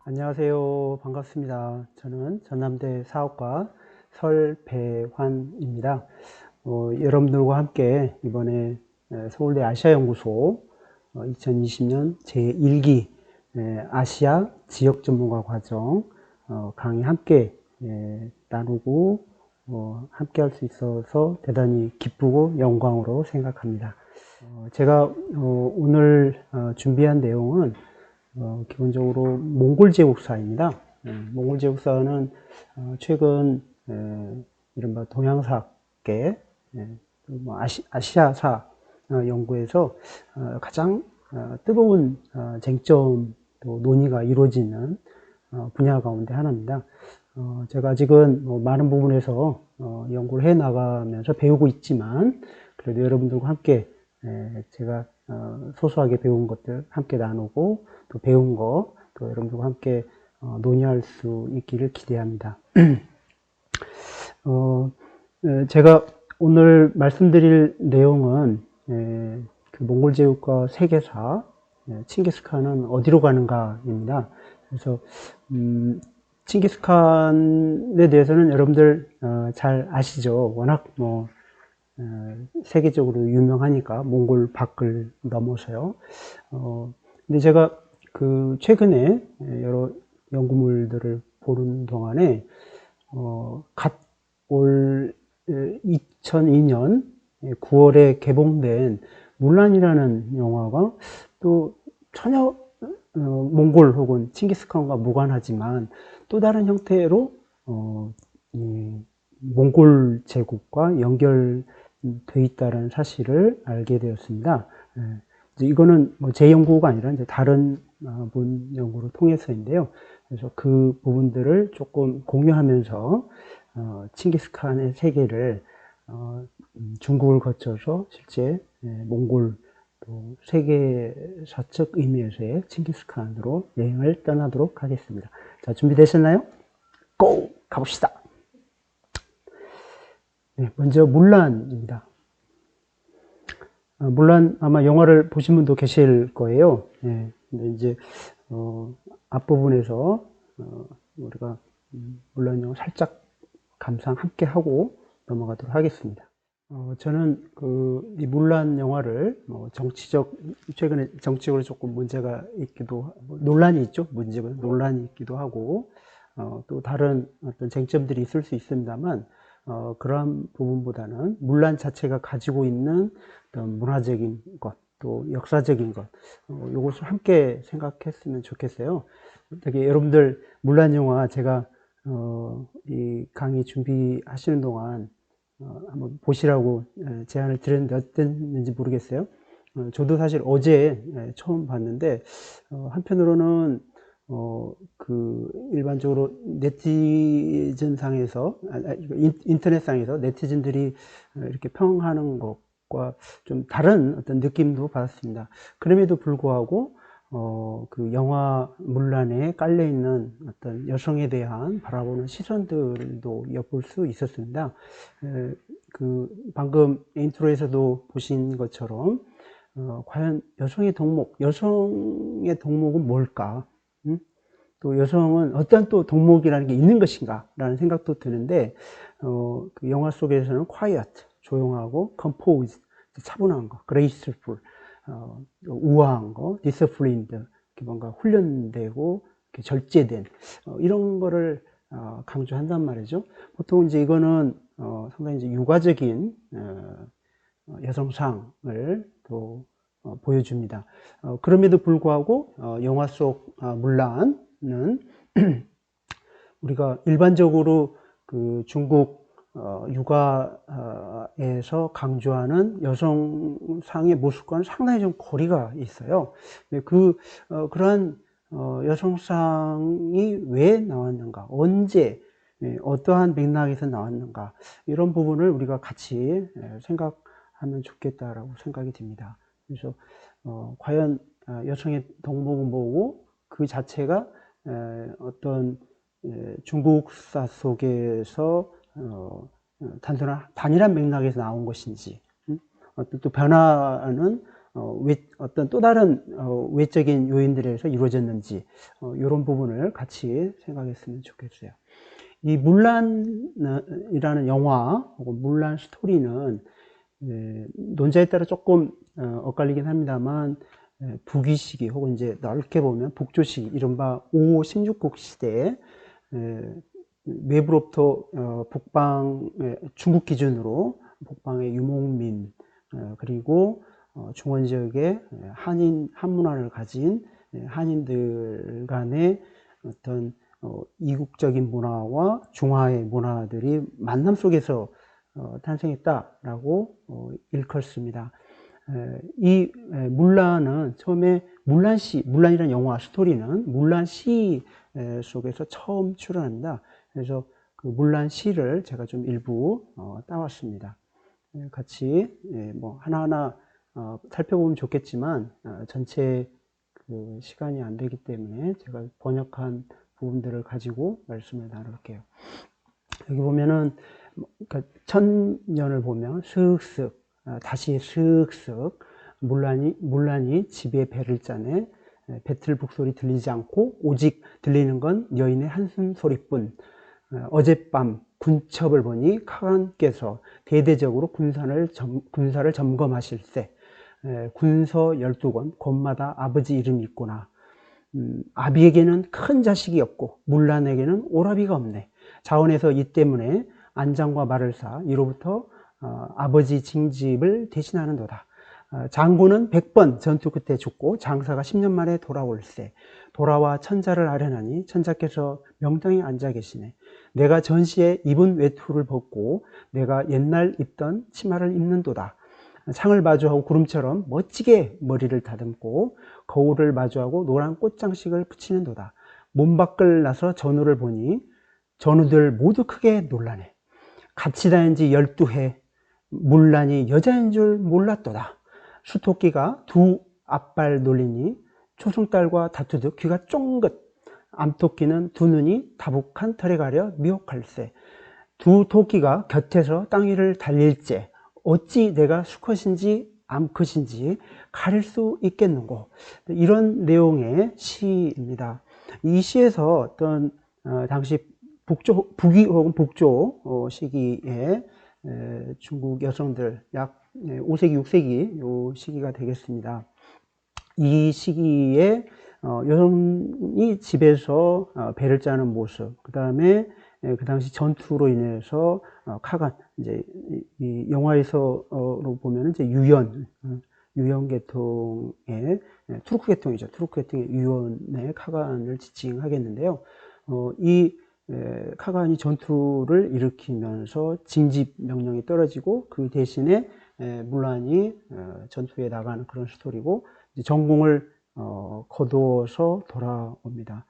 안녕하세요. 반갑습니다. 저는 전남대 사업과 설배환입니다. 여러분들과 함께 이번에 서울대 아시아연구소 2020년 제1기 아시아 지역 전문가 과정 강의 함께 나누고 함께 할 수 있어서 대단히 기쁘고 영광으로 생각합니다. 제가 오늘 준비한 내용은 기본적으로 몽골 제국사입니다. 몽골 제국사는 최근 이른바 동양사계 아시아사 연구에서 가장 뜨거운 쟁점 또 논의가 이루어지는 분야 가운데 하나입니다. 제가 아직은 많은 부분에서 연구를 해 나가면서 배우고 있지만 그래도 여러분들과 함께 제가 소소하게 배운 것들 함께 나누고 또 배운 거 또 여러분들과 함께 논의할 수 있기를 기대합니다. 제가 오늘 말씀드릴 내용은 그 몽골 제국과 세계사 칭기스칸은 어디로 가는가입니다. 그래서 칭기스칸에 대해서는 여러분들 잘 아시죠. 워낙 세계적으로 유명하니까 몽골 밖을 넘어서요. 근데 제가 최근에 여러 연구물들을 보는 동안에 갓 올 2002년 9월에 개봉된 물란이라는 영화가 또 전혀 몽골 혹은 칭기스칸과 무관하지만 또 다른 형태로 몽골 제국과 연결돼 있다는 사실을 알게 되었습니다. 이거는 제 연구가 아니라 이제 다른 분 연구를 통해서인데요. 그래서 그 부분들을 조금 공유하면서 칭기스칸의 세계를 중국을 거쳐서 실제 몽골 또 세계사적 의미에서의 칭기스칸으로 여행을 떠나도록 하겠습니다. 자, 준비되셨나요? 고! 가봅시다. 네, 먼저 물란입니다. 물론 아마 영화를 보신 분도 계실 거예요. 네, 근데 이제 앞부분에서 우리가 물론 영화 살짝 감상 함께 하고 넘어가도록 하겠습니다. 저는 이 물란 영화를 최근에 정치적으로 조금 문제가 있기도 논란이 있죠. 문제가 논란이 있기도 하고 또 다른 어떤 쟁점들이 있을 수 있습니다만 그러한 부분보다는 물란 자체가 가지고 있는 어떤 문화적인 것, 또 역사적인 것, 이것을 함께 생각했으면 좋겠어요. 되게 여러분들 물란 영화 제가 이 강의 준비하시는 동안 한번 보시라고 제안을 드렸는데 어땠는지 모르겠어요. 저도 사실 어제 처음 봤는데 한편으로는 일반적으로 네티즌상에서, 인터넷상에서 네티즌들이 이렇게 평하는 것과 좀 다른 어떤 느낌도 받았습니다. 그럼에도 불구하고, 그 영화 문란에 깔려있는 어떤 여성에 대한 바라보는 시선들도 엿볼 수 있었습니다. 방금 인트로에서도 보신 것처럼, 과연 여성의 동목은 뭘까? 또 여성은 어떤 또 동목이라는 게 있는 것인가? 라는 생각도 드는데, 그 영화 속에서는 quiet, 조용하고, composed, 차분한 거, graceful, 우아한 거, disciplined, 뭔가 훈련되고, 절제된, 이런 거를 강조한단 말이죠. 보통 이제 이거는 상당히 이제 육아적인 여성상을 또 보여줍니다. 그럼에도 불구하고 영화 속 물란은 우리가 일반적으로 그 중국 육아에서 강조하는 여성상의 모습과는 상당히 좀 거리가 있어요. 그러한 여성상이 왜 나왔는가, 언제, 어떠한 맥락에서 나왔는가, 이런 부분을 우리가 같이 생각하면 좋겠다라고 생각이 듭니다. 그래서 과연 여성의 동목은 뭐고 그 자체가 어떤 중국사 속에서 단일한 맥락에서 나온 것인지, 어떤 또 변화는 어떤 또 다른 외적인 요인들에 의해서 이루어졌는지 이런 부분을 같이 생각했으면 좋겠어요. 이 물란이라는 영화 혹은 물란 스토리는 논자에 따라 조금 엇갈리긴 합니다만 북위 시기 혹은 이제 넓게 보면 북조 시기, 이른바 5, 16국 시대에 외부로부터 북방, 중국 기준으로 북방의 유목민, 그리고 중원 지역의 한문화를 가진 한인들 간의 어떤 이국적인 문화와 중화의 문화들이 만남 속에서 탄생했다라고 일컫습니다. 이 물란은 처음에 물란이라는 영화 스토리는 물란시 속에서 처음 출연합니다. 그래서 그 물란시를 제가 좀 일부 따왔습니다. 같이 뭐 하나하나 살펴보면 좋겠지만 전체 그 시간이 안 되기 때문에 제가 번역한 부분들을 가지고 말씀을 나눌게요. 여기 보면은 그러니까 천년을 보면 슥슥 다시 슥슥 물란이 집에 배를 짜네. 배틀 북소리 들리지 않고 오직 들리는 건 여인의 한숨 소리뿐. 어젯밤 군첩을 보니 카간께서 대대적으로 군사를 점검하실세. 군서 12권 곳마다 아버지 이름이 있구나. 아비에게는 큰 자식이 없고 물란에게는 오라비가 없네. 자원에서 이 때문에 안장과 말을 사 이로부터 아버지 징집을 대신하는도다. 장군은 100번 전투 끝에 죽고 장사가 10년 만에 돌아올세. 돌아와 천자를 아뢰나니 천자께서 명당에 앉아 계시네. 내가 전시에 입은 외투를 벗고 내가 옛날 입던 치마를 입는도다. 창을 마주하고 구름처럼 멋지게 머리를 다듬고 거울을 마주하고 노란 꽃장식을 붙이는도다. 문 밖을 나서 전우를 보니 전우들 모두 크게 놀라네. 같이 다닌 지 12해 물란이 여자인 줄 몰랐도다. 수토끼가 두 앞발 놀리니 초승달과 다투듯 귀가 쫑긋. 암토끼는 두 눈이 다복한 털에 가려 미혹할세. 두 토끼가 곁에서 땅 위를 달릴째 어찌 내가 수컷인지 암컷인지 가릴 수 있겠는고. 이런 내용의 시입니다. 이 시에서 어떤 당시 북위 혹은 북조 시기에 중국 여성들 약 5세기 6세기 요 시기가 되겠습니다. 이 시기에 여성이 집에서 배를 짜는 모습, 그 다음에 그 당시 전투로 인해서 카간, 이제 이 영화에서로 보면 이제 유연 계통의 투르크 계통이죠. 투르크 계통의 유연의 카간을 지칭하겠는데요. 이 카간이 전투를 일으키면서 징집 명령이 떨어지고 그 대신에 물란이 전투에 나가는 그런 스토리고 전공을 거두어서 돌아옵니다.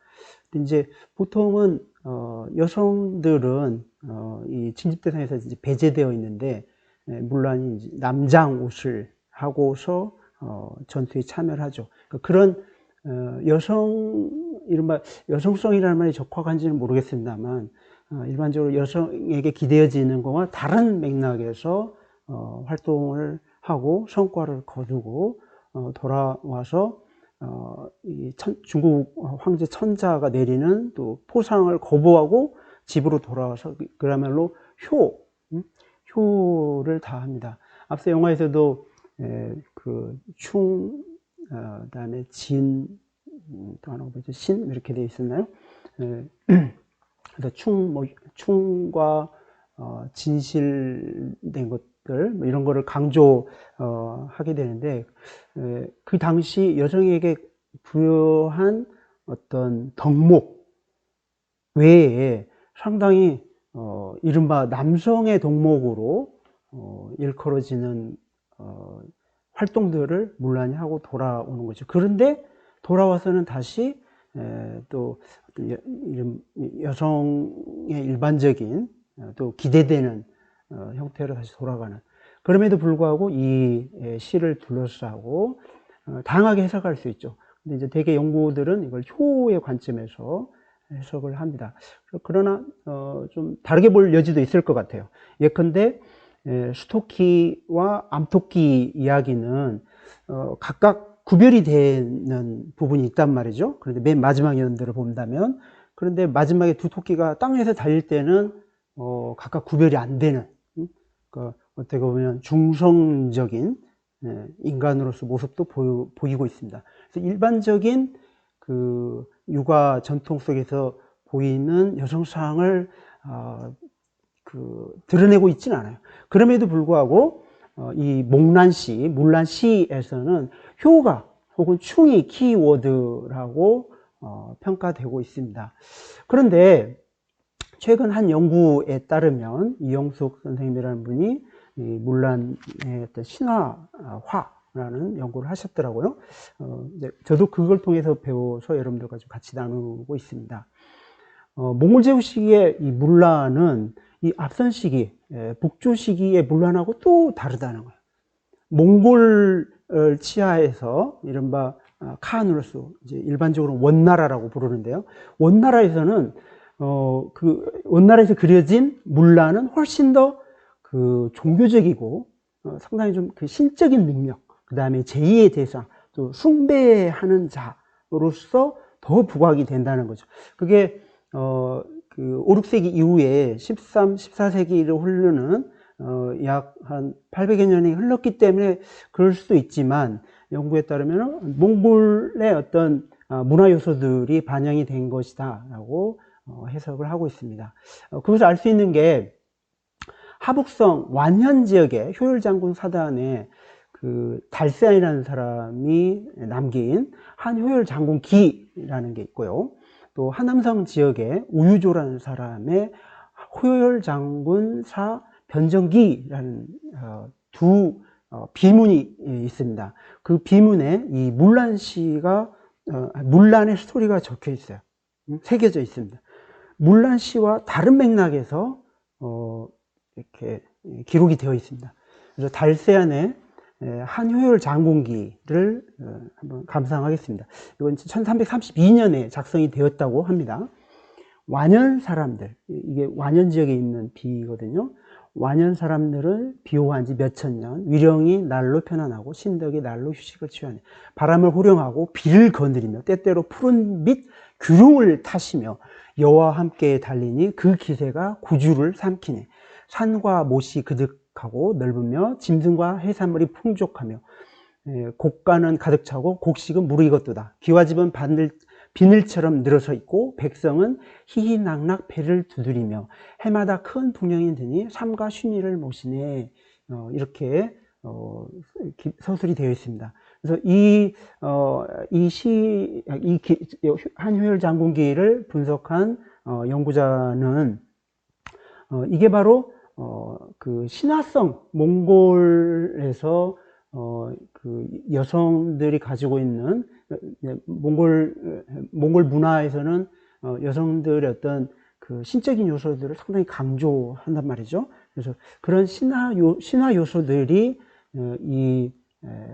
근데 이제 보통은 여성들은 이 징집 대상에서 이제 배제되어 있는데 물란이 이제 남장 옷을 하고서 전투에 참여를 하죠. 그런 이른바 여성성이라는 말이 적확한지는 모르겠습니다만 일반적으로 여성에게 기대어지는 것과 다른 맥락에서 활동을 하고 성과를 거두고 돌아와서 중국 황제 천자가 내리는 또 포상을 거부하고 집으로 돌아와서 그야말로 효를 다합니다. 앞서 영화에서도 그다음에 또 하나 뭐죠? 신 이렇게 되어 있었나요? 그래서 충과 진실된 것들 뭐 이런 거를 강조하게 되는데 그 당시 여성에게 부여한 어떤 덕목 외에 상당히 이른바 남성의 덕목으로 일컬어지는 활동들을 물란히 하고 돌아오는 거죠. 그런데 돌아와서는 다시 또 여성의 일반적인 또 기대되는 형태로 다시 돌아가는, 그럼에도 불구하고 이 시를 둘러싸고 다양하게 해석할 수 있죠. 근데 이제 대개 연구들은 이걸 효의 관점에서 해석을 합니다. 그러나 좀 다르게 볼 여지도 있을 것 같아요. 예컨대 수토끼와 암토끼 이야기는 각각 구별이 되는 부분이 있단 말이죠. 그런데 맨 마지막 연들을 본다면, 그런데 마지막에 두 토끼가 땅에서 달릴 때는 각각 구별이 안 되는, 어떻게 보면 중성적인 인간으로서 모습도 보이고 있습니다. 그래서 일반적인 그 육아 전통 속에서 보이는 여성상을 드러내고 있지는 않아요. 그럼에도 불구하고 이 목란시, 물란시에서는 효가 혹은 충이 키워드라고 평가되고 있습니다. 그런데 최근 한 연구에 따르면 이영숙 선생님이라는 분이 이 물란의 어떤 신화화라는 연구를 하셨더라고요. 저도 그걸 통해서 배워서 여러분들과 좀 같이 나누고 있습니다. 몽골 제국 시기의 이 물란은 이 앞선 시기, 북조 시기의 물란하고 또 다르다는 거예요. 몽골 치하에서 이른바 카누르스, 이제 일반적으로 원나라라고 부르는데요. 원나라에서는 원나라에서 그려진 물란은 훨씬 더 그 종교적이고 상당히 좀 그 신적인 능력, 그 다음에 제2의 대상, 또 숭배하는 자로서 더 부각이 된다는 거죠. 그게 그 5, 6세기 이후에 13, 14세기를 흐르는 약 한 800여 년이 흘렀기 때문에 그럴 수도 있지만, 연구에 따르면 몽골의 어떤 문화 요소들이 반영이 된 것이다 라고 해석을 하고 있습니다. 그것을 알 수 있는 게 하북성 완현 지역의 효율장군 사단에 그 달세안이라는 사람이 남긴 한 효율장군기라는 게 있고요. 또 하남성 지역의 우유조라는 사람의 효율장군사 변정기라는 두 비문이 있습니다. 그 비문에 이 물란시가 물란의 스토리가 적혀 있어요. 새겨져 있습니다. 물란시와 다른 맥락에서 이렇게 기록이 되어 있습니다. 그래서 달세안의 한 효율 장군기를 한번 감상하겠습니다. 이건 1332년에 작성이 되었다고 합니다. 완현 사람들, 이게 완현 지역에 있는 비거든요. 완현 사람들은 비호한 지 몇천 년, 위령이 날로 편안하고 신덕이 날로 휴식을 취하네. 바람을 호령하고 비를 거느리며 때때로 푸른 빛 규룡을 타시며 여와 함께 달리니 그 기세가 구주를 삼키네. 산과 못이 그득하고 넓으며 짐승과 해산물이 풍족하며 곡간은 가득 차고 곡식은 무르익었도다. 기와집은 비늘처럼 늘어서 있고 백성은 희희낙낙 배를 두드리며 해마다 큰 풍령이 드니 삼가 쉰이를 모시네. 이렇게 서술이 되어 있습니다. 그래서 이 한효율 장군기를 분석한 연구자는 이게 바로 그 신화성, 몽골에서 그 여성들이 가지고 있는 몽골 문화에서는 여성들의 어떤 그 신적인 요소들을 상당히 강조한단 말이죠. 그래서 그런 신화 요소들이 이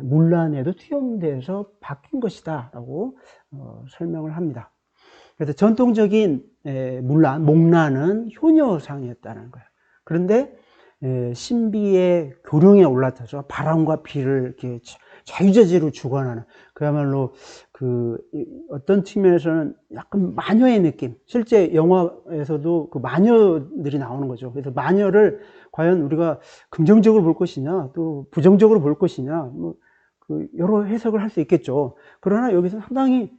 물란에도 투영돼서 바뀐 것이다라고 설명을 합니다. 그래서 전통적인 목란은 효녀상이었다는 거예요. 그런데 신비의 교룡에 올라타서 바람과 비를 이렇게 자유자재로 주관하는, 그야말로 그 어떤 측면에서는 약간 마녀의 느낌, 실제 영화에서도 그 마녀들이 나오는 거죠. 그래서 마녀를 과연 우리가 긍정적으로 볼 것이냐 또 부정적으로 볼 것이냐, 뭐 그 여러 해석을 할 수 있겠죠. 그러나 여기서 상당히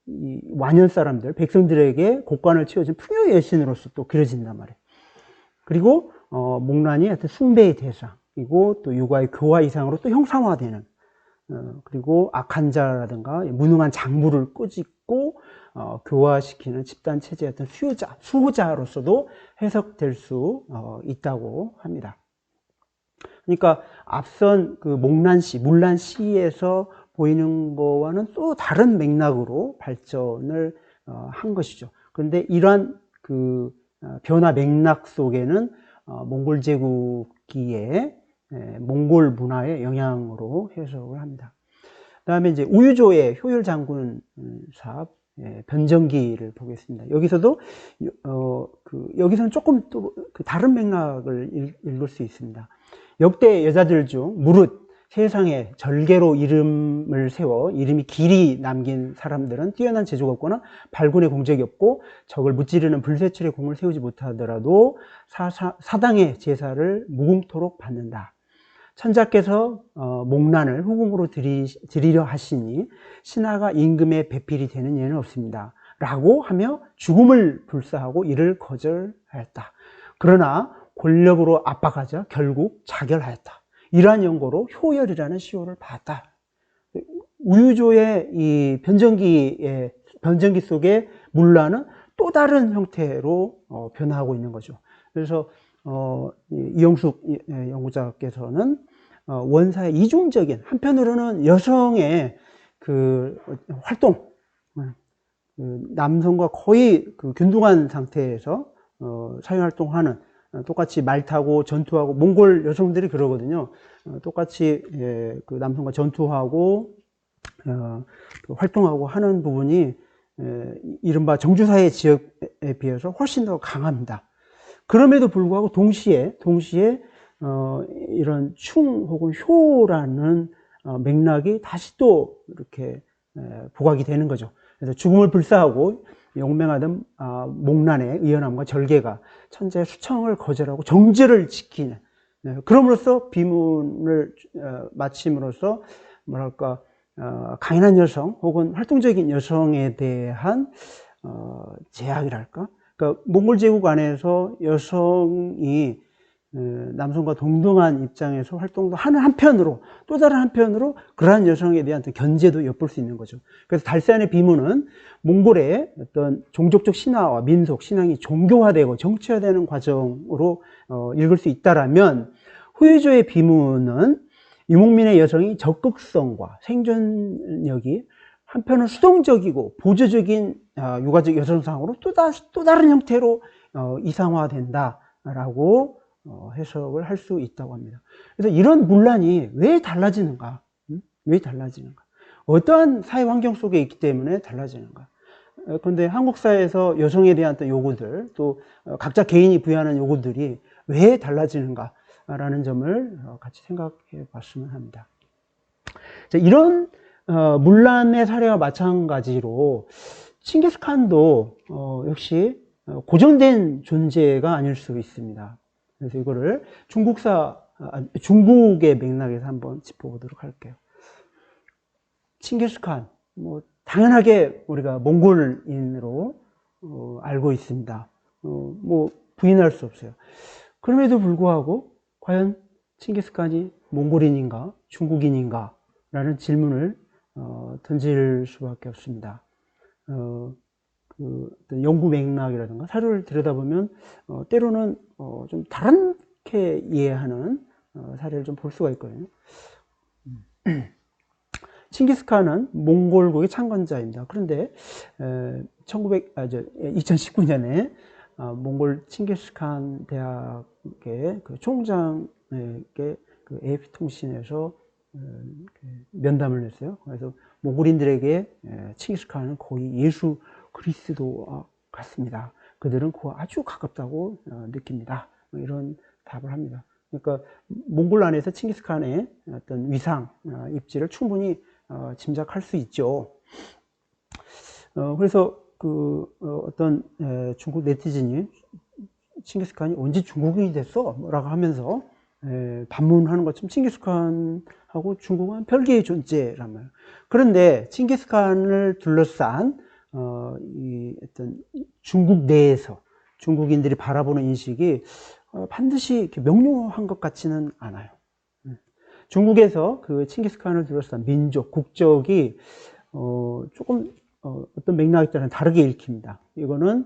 이 완현 사람들, 백성들에게 곡간을 치워준 풍요의 여신으로서 또 그려진단 말이에요. 그리고 목란이 하여튼 숭배의 대상이고 또 육아의 교화 이상으로 또 형상화되는, 그리고 악한 자라든가 무능한 장부를 꾸짖고 교화시키는 집단 체제의 어떤 수호자로서도 해석될 수 있다고 합니다. 그러니까 앞선 그 목란시, 물란시에서 보이는 거와는 또 다른 맥락으로 발전을 한 것이죠. 그런데 이러한 그 변화 맥락 속에는 몽골 제국기의 몽골 문화의 영향으로 해석을 합니다. 그 다음에 이제 우유조의 효율 장군사 변정기를 보겠습니다. 여기서도 여기서는 조금 또 다른 맥락을 읽을 수 있습니다. 역대 여자들 중 무릇 세상에 절개로 이름을 세워 이름이 길이 남긴 사람들은 뛰어난 재주가 없거나 발군의 공적이 없고 적을 무찌르는 불세출의 공을 세우지 못하더라도 사당의 제사를 무궁토록 받는다. 천자께서 목란을 후궁으로 드리려 하시니 신하가 임금의 배필이 되는 예는 없습니다. 라고 하며 죽음을 불사하고 이를 거절하였다. 그러나 권력으로 압박하자 결국 자결하였다. 이러한 연고로 효열이라는 시호를 받았다. 우유조의 이 변전기 속에 문란은 또 다른 형태로 변화하고 있는 거죠. 그래서 이영숙 연구자께서는 원사의 이중적인, 한편으로는 여성의 그 활동, 남성과 거의 그 균등한 상태에서 사회활동하는, 똑같이 말 타고 전투하고, 몽골 여성들이 그러거든요. 똑같이 그 남성과 전투하고 활동하고 하는 부분이 이른바 정주사회 지역에 비해서 훨씬 더 강합니다. 그럼에도 불구하고 동시에 이런 충 혹은 효라는 맥락이 다시 또 이렇게 부각이 되는 거죠. 그래서 죽음을 불사하고 용맹하던 목란의 의연함과 절개가 천재의 수청을 거절하고 정제를 지키는, 그럼으로써 비문을 마침으로써 뭐랄까 강인한 여성 혹은 활동적인 여성에 대한 제약이랄까, 그러니까 몽골 제국 안에서 여성이 남성과 동등한 입장에서 활동도 하는 한편으로, 또 다른 한편으로 그러한 여성에 대한 견제도 엿볼 수 있는 거죠. 그래서 달세안의 비문은 몽골의 어떤 종족적 신화와 민속, 신앙이 종교화되고 정치화되는 과정으로 읽을 수 있다라면, 후유조의 비문은 유목민의 여성이 적극성과 생존력이 한편은 수동적이고 보조적인 육아적 여성상으로 또 다른 형태로 이상화된다라고 해석을 할 수 있다고 합니다. 그래서 이런 문란이 왜 달라지는가? 왜 달라지는가? 어떠한 사회 환경 속에 있기 때문에 달라지는가? 그런데 한국 사회에서 여성에 대한 어떤 요구들, 또 각자 개인이 부여하는 요구들이 왜 달라지는가라는 점을 같이 생각해 봤으면 합니다. 자, 이런 문란의 사례와 마찬가지로 칭기스칸도 역시 고정된 존재가 아닐 수 있습니다. 그래서 이거를 중국의 맥락에서 한번 짚어보도록 할게요. 칭기스칸, 당연하게 우리가 몽골인으로 알고 있습니다. 부인할 수 없어요. 그럼에도 불구하고 과연 칭기스칸이 몽골인인가 중국인인가 라는 질문을 던질 수밖에 없습니다. 어떤 연구 맥락이라든가 사료를 들여다보면 때로는 좀 다르게 이해하는 사례를 좀 볼 수가 있거든요. 칭기스칸은 몽골국의 창건자입니다. 그런데 2019년에 몽골 칭기스칸 대학의 그 총장에게 그 AF통신에서 면담을 했어요. 그래서 몽골인들에게 칭기스칸은 거의 예수 그리스도 같습니다. 그들은 그와 아주 가깝다고 느낍니다. 이런 답을 합니다. 그러니까 몽골 안에서 칭기스칸의 어떤 위상, 입지를 충분히 짐작할 수 있죠. 그래서 어떤 중국 네티즌이 칭기스칸이 언제 중국인이 됐어? 라고 하면서 반문하는 것처럼 칭기스칸하고 중국은 별개의 존재란 말이에요. 그런데 칭기스칸을 둘러싼 어떤 중국 내에서 중국인들이 바라보는 인식이 반드시 이렇게 명료한 것 같지는 않아요. 중국에서 그 칭기스칸을 둘러싼 민족, 국적이 조금 어떤 맥락에 따라 다르게 읽힙니다. 이거는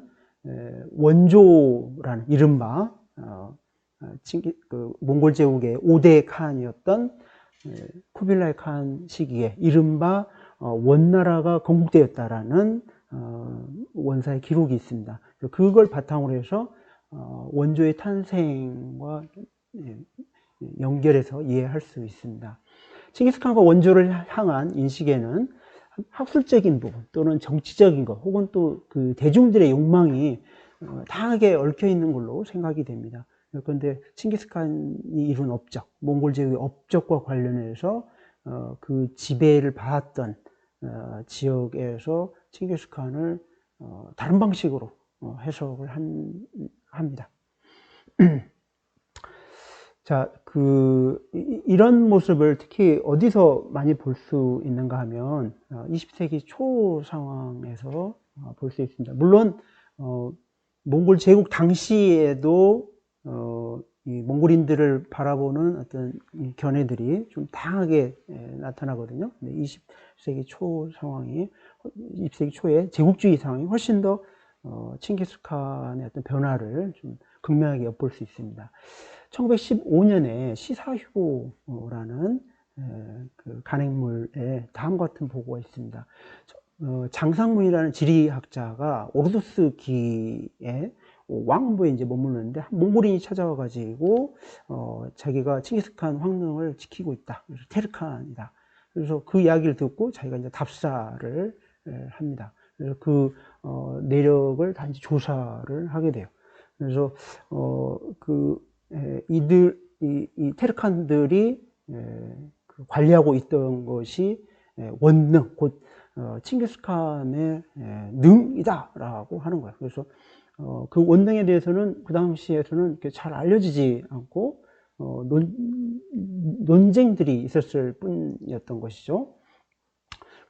원조라는 이른바 몽골 제국의 5대 칸이었던 쿠빌라이 칸 시기에 이른바 원나라가 건국되었다라는 원사의 기록이 있습니다. 그걸 바탕으로 해서 원조의 탄생과 연결해서 이해할 수 있습니다. 칭기스칸과 원조를 향한 인식에는 학술적인 부분 또는 정치적인 것 혹은 또 그 대중들의 욕망이 다양하게 얽혀 있는 걸로 생각이 됩니다. 그런데 칭기스칸이 이룬 업적, 몽골 제국의 업적과 관련해서 그 지배를 받았던 지역에서 칭기스칸을 다른 방식으로 해석을 합니다. 자, 이런 모습을 특히 어디서 많이 볼 수 있는가 하면 20세기 초 상황에서 볼 수 있습니다. 물론 몽골 제국 당시에도 이 몽골인들을 바라보는 어떤 견해들이 좀 다양하게 나타나거든요. 20세기 초 상황이, 20세기 초에 제국주의 상황이 훨씬 더 칭기스칸의 어떤 변화를 좀 극명하게 엿볼 수 있습니다. 1915년에 시사휴보라는 그 간행물에 다음과 같은 보고가 있습니다. 장상문이라는 지리학자가 오르도스기에 왕부에 이제 머물렀는데 몽골인이 찾아와 가지고 자기가 칭기스칸 황릉을 지키고 있다. 그래서 테르칸이다. 그래서 그 이야기를 듣고 자기가 이제 답사를 합니다. 그래서 그 내력을 다 이제 조사를 하게 돼요. 그래서 이 테르칸들이 관리하고 있던 것이 원능, 곧 칭기스칸의 능이다라고 하는 거예요. 그래서 그 원능에 대해서는 그 당시에서는 잘 알려지지 않고 논쟁들이 있었을 뿐이었던 것이죠.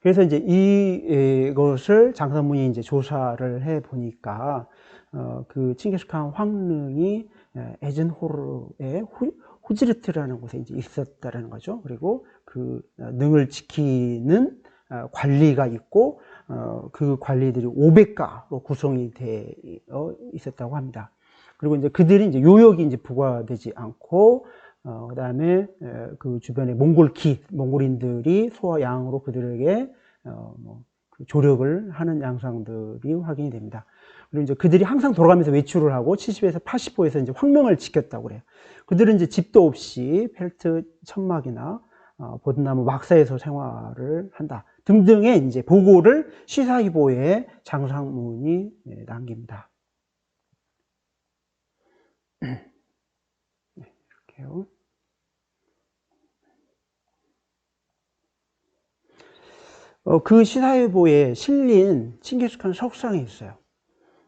그래서 이제 이것을 장상문이 이제 조사를 해 보니까 그 칭기스칸 황릉이 에젠호르의 후지르트라는 곳에 이제 있었다라는 거죠. 그리고 그 능을 지키는 관리가 있고 그 관리들이 500가로 구성이 되어 있었다고 합니다. 그리고 이제 그들이 이제 요역이 이제 부과되지 않고 그다음에 그 주변에 몽골인들이 소와 양으로 그들에게 그 조력을 하는 양상들이 확인이 됩니다. 그리고 이제 그들이 항상 돌아가면서 외출을 하고 70에서 80호에서 이제 황릉을 지켰다고 그래요. 그들은 이제 집도 없이 펠트 천막이나 벚나무 막사에서 생활을 한다 등등의 이제 보고를 시사휴보에 장상문이 남깁니다. 이렇게요. 그 시사휴보에 실린 칭기스칸 석상이 있어요.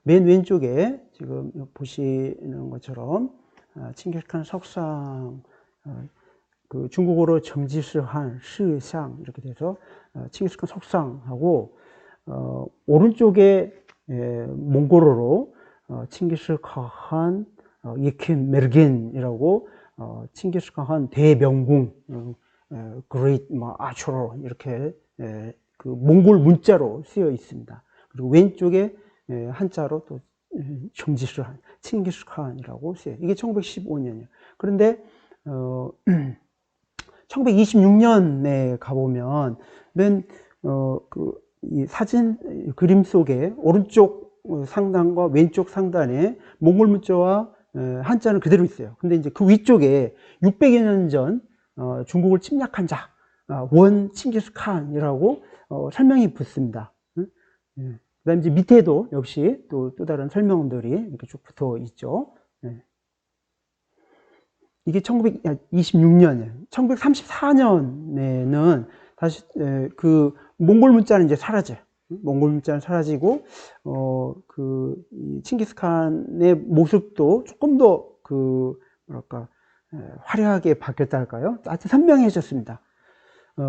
맨 왼쪽에 지금 보시는 것처럼 칭기스칸 석상, 그 중국어로 정지시한, 시상 이렇게 돼서 칭기스칸 석상하고 오른쪽에 몽골어로 칭기스칸 예킨 메르겐이라고 칭기스칸 대명궁 great 아초로 이렇게 그 몽골 문자로 쓰여 있습니다. 그리고 왼쪽에 한자로 또 정지시한 칭기스칸이라고 쓰여요. 이게 1915년이에요. 그런데 1926년에 가보면 이 사진 그림 속에 오른쪽 상단과 왼쪽 상단에 몽골 문자와 한자는 그대로 있어요. 근데 이제 그 위쪽에 600여 년 전 중국을 침략한 자 원 칭기스칸이라고 설명이 붙습니다. 그다음 이제 밑에도 역시 또 다른 설명들이 이렇게 쭉 붙어 있죠. 이게 1926년이에요. 1934년에는 다시 그 몽골 문자는 이제 사라져요. 몽골 문자는 사라지고 그 칭기스칸의 모습도 조금 더 그 뭐랄까 화려하게 바뀌었다 할까요? 아주 선명해졌습니다.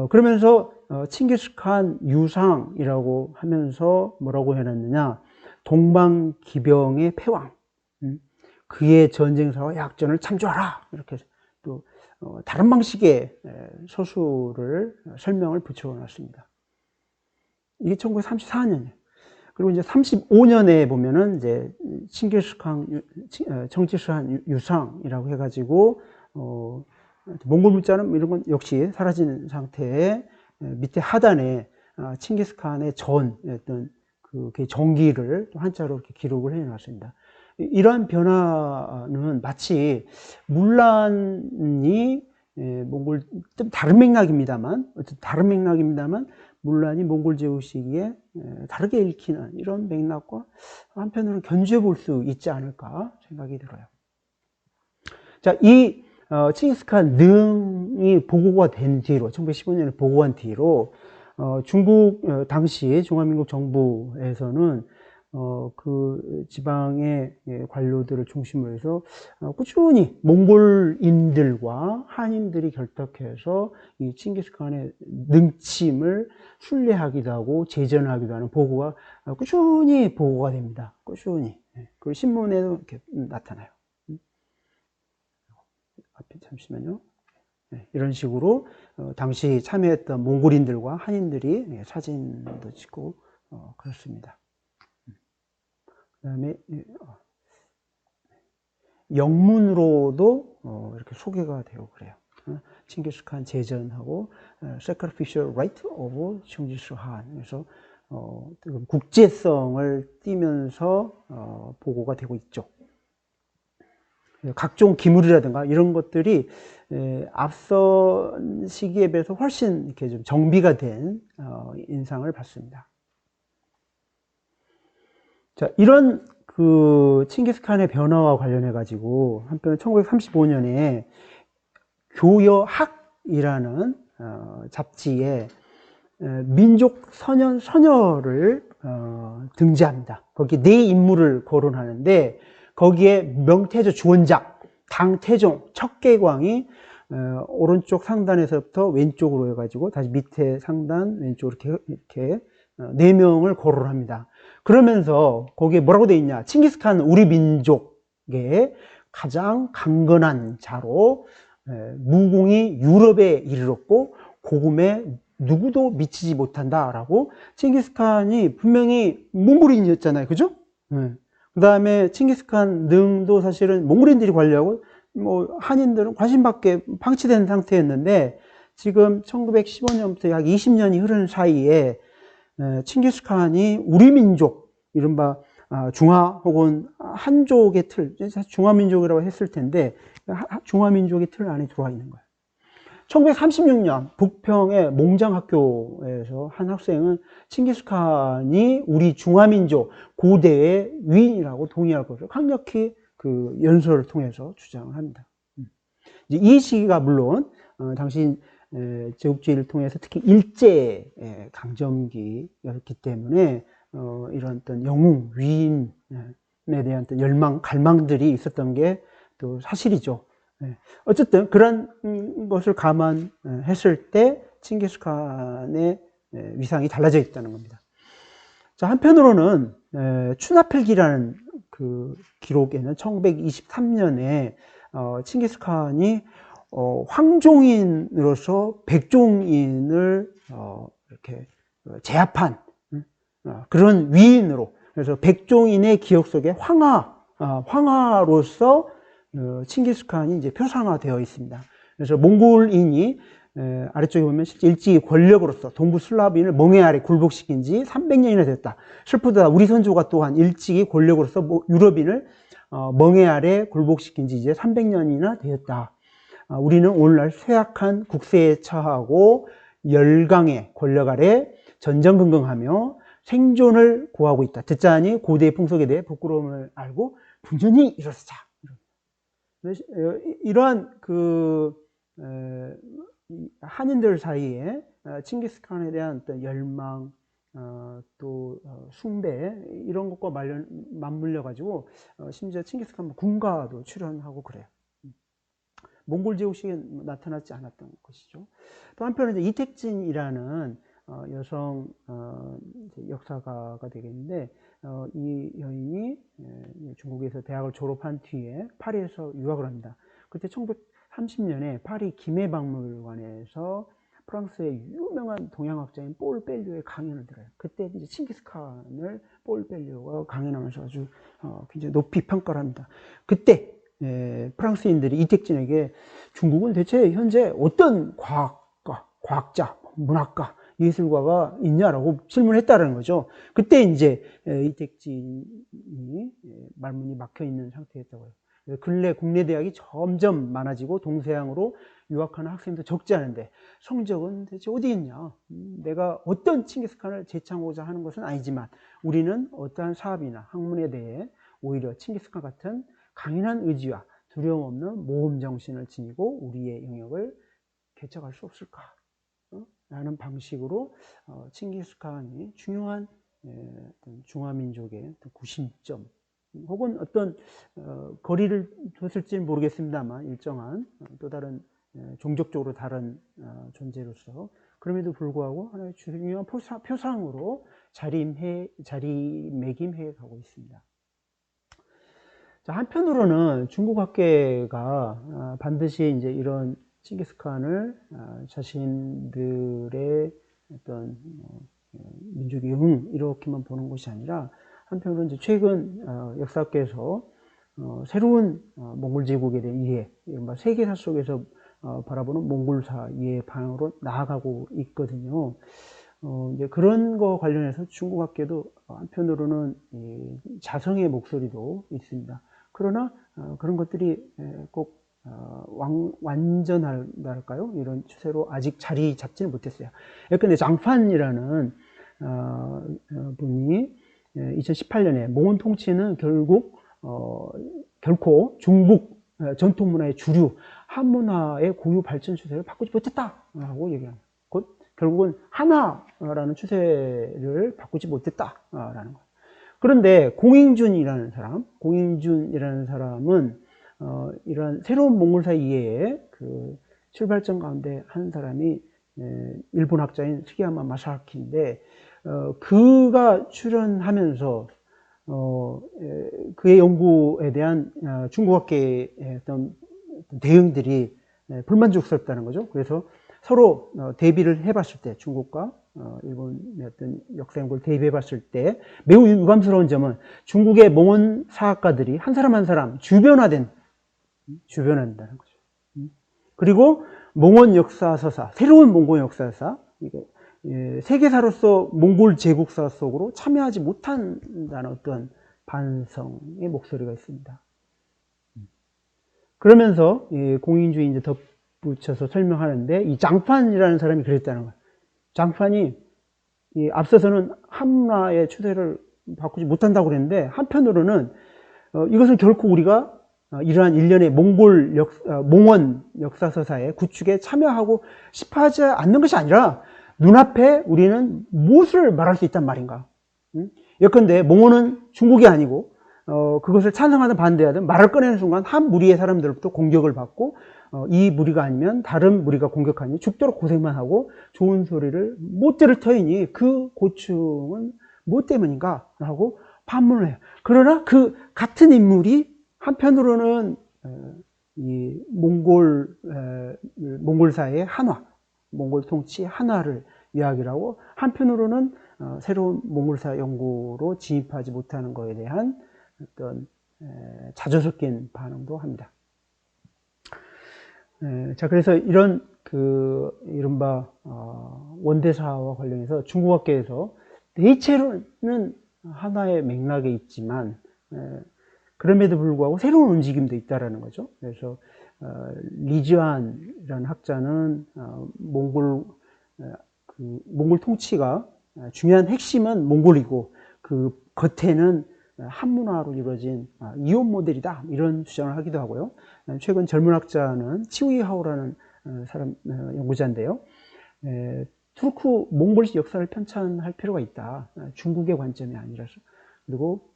그러면서 칭기스칸 유상이라고 하면서 뭐라고 해놨느냐, 동방기병의 패왕, 그의 전쟁사와 약전을 참조하라, 이렇게 또 다른 방식의 서술을 설명을 붙여놨습니다. 이게 1934년이에요. 그리고 이제 35년에 보면은 이제 칭기스칸 정치시한 유상이라고 해가지고 몽골 문자는 이런 건 역시 사라진 상태에 밑에 하단에 칭기스칸의 어떤 그 정기를 한자로 이렇게 기록을 해놨습니다. 이러한 변화는 마치 문란이 몽골 좀 다른 맥락입니다만 문란이 몽골 제국 시기에 다르게 읽히는 이런 맥락과 한편으로는 견주해 볼 수 있지 않을까 생각이 들어요. 자, 이 칭기스칸 능이 보고가 된 뒤로 1915년에 보고한 뒤로 중국 당시 중화민국 정부에서는 그 지방의 관료들을 중심으로 해서 꾸준히 몽골인들과 한인들이 결탁해서 이 칭기스칸의 능침을 순례하기도 하고 제전하기도 하는 보고가 꾸준히 보고가 됩니다. 꾸준히. 그 신문에도 이렇게 나타나요. 앞에 잠시만요. 이런 식으로 당시 참여했던 몽골인들과 한인들이 사진도 찍고 그렇습니다. 그 다음에 영문으로도 이렇게 소개가 되고 그래요. 칭기스칸 제전하고 Sacrificial Right of 칭기스칸. 그래서 국제성을 띠면서 보고가 되고 있죠. 각종 기물이라든가 이런 것들이 앞선 시기에 비해서 훨씬 이렇게 좀 정비가 된 인상을 받습니다. 자, 이런 그 칭기스칸의 변화와 관련해 가지고 한편 1935년에 교여학이라는 잡지에 민족 선연 서녀를 등재합니다. 거기 네 인물을 거론하는데 거기에 명태조 주원작, 당태종, 척계광이 오른쪽 상단에서부터 왼쪽으로 해가지고 다시 밑에 상단 왼쪽으로 이렇게 4명을 거론합니다. 그러면서 거기에 뭐라고 되어 있냐? 칭기스칸 우리 민족의 가장 강건한 자로 무공이 유럽에 이르렀고 고금에 누구도 미치지 못한다라고. 칭기스칸이 분명히 몽골인이었잖아요, 그죠? 그 다음에 칭기스칸 능도 사실은 몽골인들이 관리하고 뭐 한인들은 관심밖에 방치된 상태였는데 지금 1915년부터 약 20년이 흐른 사이에 칭기스칸이 우리 민족, 이른바 중화 혹은 한족의 틀, 중화민족이라고 했을 텐데 중화민족의 틀 안에 들어와 있는 거예요. 1936년 북평의 몽장학교에서 한 학생은 칭기스칸이 우리 중화민족 고대의 위인이라고 동의할 것을 강력히 그 연설을 통해서 주장을 합니다. 이 시기가 물론 당시 제국주의를 통해서 특히 일제 강점기였기 때문에 이런 어떤 영웅, 위인에 대한 어떤 열망, 갈망들이 있었던 게 또 사실이죠. 어쨌든 그런 것을 감안했을 때 칭기스칸의 위상이 달라져 있다는 겁니다. 자, 한편으로는 추나필기라는 그 기록에는 1923년에 칭기스칸이 황종인으로서 백종인을 이렇게 제압한 그런 위인으로, 그래서 백종인의 기억 속에 황하로서 칭기스칸이 이제 표상화되어 있습니다. 그래서 몽골인이 아래쪽에 보면 실제 일찍이 권력으로서 동부 슬라브인을 멍에 아래 굴복시킨 지 300년이나 됐다. 슬프다. 우리 선조가 또한 일찍이 권력으로서 유럽인을 멍에 아래 굴복시킨 지 이제 300년이나 되었다. 우리는 오늘날 쇠약한 국세에 처하고 열강의 권력 아래 전전긍긍하며 생존을 구하고 있다. 듣자니 고대의 풍속에 대해 부끄러움을 알고 분연히 일어서자. 이러한 그 한인들 사이에 칭기스칸에 대한 어떤 열망, 또 숭배 이런 것과 맞물려 가지고 심지어 칭기스칸 군가도 출연하고 그래요. 몽골 제국시기에 나타나지 않았던 것이죠. 또 한편에 이택진이라는 여성 역사가가 되겠는데 이 여인이 중국에서 대학을 졸업한 뒤에 파리에서 유학을 합니다. 그때 1930년에 파리 김해박물관에서 프랑스의 유명한 동양학자인 폴 벨류의 강연을 들어요. 그때 이제 칭기스칸을 폴 벨류가 강연하면서 아주 굉장히 높이 평가를 합니다. 그때 프랑스인들이 이택진에게 중국은 대체 현재 어떤 과학자, 문학가, 예술가가 있냐라고 질문했다는 거죠. 그때 이제 이택진이 말문이 막혀 있는 상태였다고 해요. 근래 국내 대학이 점점 많아지고 동서양으로 유학하는 학생도 적지 않은데 성적은 대체 어디 있냐? 내가 어떤 칭기스칸을 재창하고자 하는 것은 아니지만 우리는 어떠한 사업이나 학문에 대해 오히려 칭기스칸 같은 강인한 의지와 두려움 없는 모험 정신을 지니고 우리의 영역을 개척할 수 없을까? 라는 방식으로 칭기스칸이 중요한 중화민족의 구심점 혹은 어떤 거리를 뒀을지는 모르겠습니다만 일정한 또 다른 종족적으로 다른 존재로서 그럼에도 불구하고 하나의 중요한 표상으로 자리매김해 가고 있습니다. 자, 한편으로는 중국 학계가 반드시 이제 이런 칭기스칸을 자신들의 어떤 민족의 영 이렇게만 보는 것이 아니라 한편으로는 이제 최근 역사학계에서 새로운 몽골 제국에 대한 이해, 이른바 세계사 속에서 바라보는 몽골사 이해 방향으로 나아가고 있거든요. 이제 그런 거 관련해서 중국 학계도 한편으로는 자성의 목소리도 있습니다. 그러나 그런 것들이 꼭 완전할까요? 이런 추세로 아직 자리 잡지는 못했어요. 예컨대 장판이라는 분이 2018년에 몽원 통치는 결코 중국 전통 문화의 주류 한문화의 고유 발전 추세를 바꾸지 못했다라고 얘기합니다. 곧 결국은 한화라는 추세를 바꾸지 못했다라는 거예요. 그런데 공잉준이라는 사람은 이러한 새로운 몽골사 이해의 그 출발점 가운데 한 사람이 일본 학자인 스기야마 마사키인데 그가 출연하면서 그의 연구에 대한 중국학계의 어떤 대응들이 불만족스럽다는 거죠. 그래서 서로 대비를 해봤을 때 중국과 일본의 어떤 역사 연구를 대비해 봤을 때 매우 유감스러운 점은 중국의 몽원 사학가들이 한 사람 한 사람 주변화된다는 거죠. 그리고 몽원 역사서사, 새로운 몽골 역사사, 세계사로서 몽골 제국사 속으로 참여하지 못한다는 어떤 반성의 목소리가 있습니다. 그러면서 공인주의 이제 덧붙여서 설명하는데 이 장판이라는 사람이 그랬다는 거예요. 장판이 앞서서는 한문화의 추세를 바꾸지 못한다고 그랬는데 한편으로는 이것은 결코 우리가 이러한 일련의 몽원 역사서사의 구축에 참여하고 싶어 하지 않는 것이 아니라 눈앞에 우리는 무엇을 말할 수 있단 말인가. 예컨대 몽원은 중국이 아니고 그것을 찬성하든 반대하든 말을 꺼내는 순간 한 무리의 사람들로부터 공격을 받고 이 무리가 아니면 다른 무리가 공격하니 죽도록 고생만 하고 좋은 소리를 못 들을 터이니 그 고충은 뭐 때문인가? 라고 반문을 해요. 그러나 그 같은 인물이 한편으로는 이 몽골사의 한화, 몽골 통치 한화를 이야기를 하고 한편으로는 새로운 몽골사 연구로 진입하지 못하는 것에 대한 어떤 자조 섞인 반응도 합니다. 자, 그래서 이런 이른바 원대사와 관련해서 중국학계에서 대체로는 하나의 맥락에 있지만 그럼에도 불구하고 새로운 움직임도 있다라는 거죠. 그래서 리즈안이라는 학자는 몽골 통치가 중요한 핵심은 몽골이고 그 겉에는 한문화로 이루어진 이온 모델이다 이런 주장을 하기도 하고요. 최근 젊은 학자는 치우이하오라는 사람 연구자인데요. 투르크 몽골 역사를 편찬할 필요가 있다. 중국의 관점이 아니라서. 그리고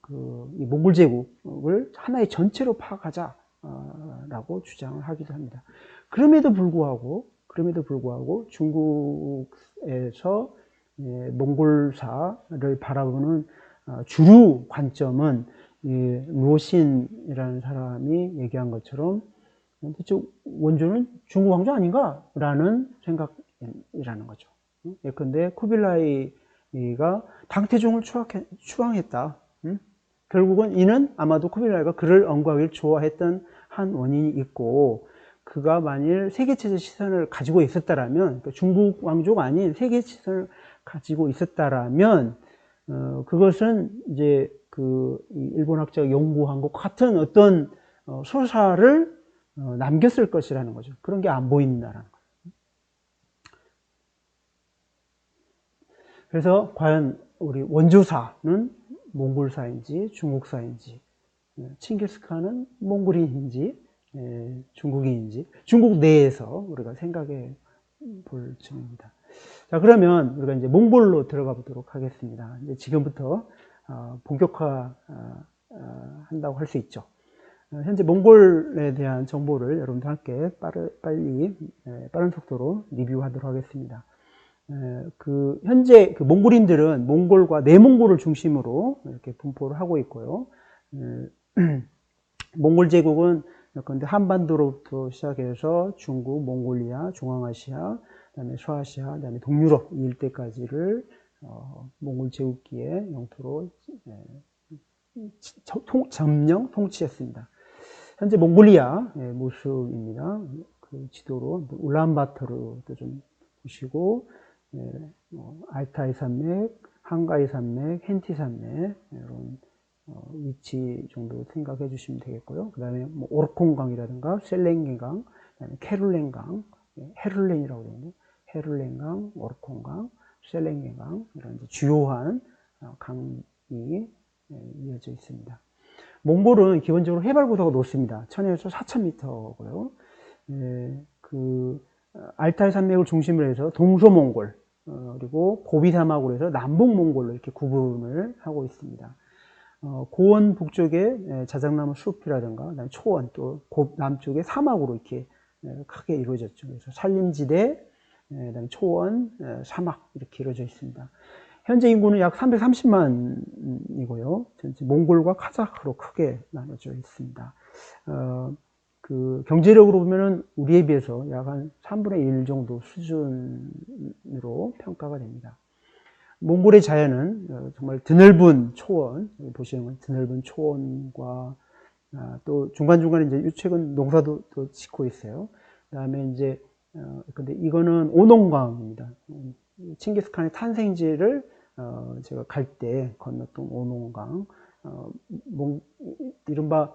이 몽골 제국을 하나의 전체로 파악하자라고 주장을 하기도 합니다. 그럼에도 불구하고 중국에서 몽골사를 바라보는 주류 관점은 루오신이라는 사람이 얘기한 것처럼 대체 원조는 중국 왕조 아닌가라는 생각이라는 거죠. 예컨대 쿠빌라이가 당태종을 추앙했다. 결국은 이는 아마도 쿠빌라이가 그를 언급하기를 좋아했던 한 원인이 있고 그가 만일 세계체제 시선을 가지고 있었다라면 그러니까 중국 왕조가 아닌 세계 시선을 가지고 있었다라면 그것은 이제 일본 학자가 연구한 것 같은 어떤 소사를 남겼을 것이라는 거죠. 그런 게 안 보인다라는 거예요. 그래서 과연 우리 원조사는 몽골사인지 중국사인지 칭기스칸은 몽골인인지 중국인인지 중국 내에서 우리가 생각해 볼 점입니다. 자, 그러면 우리가 이제 몽골로 들어가 보도록 하겠습니다. 이제 지금부터 본격화 한다고 할 수 있죠. 현재 몽골에 대한 정보를 여러분들 함께 빠른 속도로 리뷰하도록 하겠습니다. 현재 그 몽골인들은 몽골과 내몽골을 중심으로 이렇게 분포를 하고 있고요. 몽골 제국은 근데 한반도로부터 시작해서 중국, 몽골리아, 중앙아시아, 그다음에 서아시아, 그다음에 동유럽 이 일대까지를 몽골 제국기의 영토로 점령 통치했습니다. 현재 몽골리아 모습입니다. 그 지도로 울란바토르도 좀 보시고, 알타이 산맥, 한가이 산맥, hen티 산맥 이런 위치 정도 생각해 주시면 되겠고요. 그 다음에 뭐 오르콘강이라든가 셀랭게강, 그다음에 케룰렌강, 헤룰렌이라고 되는데 헤룰렌강, 오르콘강, 셀랭게강 이런 주요한 강이 이어져 있습니다. 몽골은 기본적으로 해발 고도가 높습니다. 1000에서 4000m고요. 그 알타이 산맥을 중심으로 해서 동서몽골 그리고 고비 사막으로 해서 남북 몽골로 이렇게 구분을 하고 있습니다. 고원 북쪽에 자작나무 숲이라든가 초원 또 남쪽에 사막으로 이렇게 크게 이루어졌죠. 그래서 산림지대, 그다음에 초원, 사막 이렇게 이루어져 있습니다. 현재 인구는 약 330만이고요. 전체 몽골과 카자흐로 크게 나눠져 있습니다. 그 경제력으로 보면은 우리에 비해서 약 한 3분의 1 정도 수준으로 평가가 됩니다. 몽골의 자연은 정말 드넓은 초원, 보시면 드넓은 초원과 또 중간중간에 이제 최근 농사도 또 짓고 있어요. 그 다음에 이제, 근데 이거는 오농강입니다. 칭기스칸의 탄생지를 제가 갈 때 건넜던 오농강, 이른바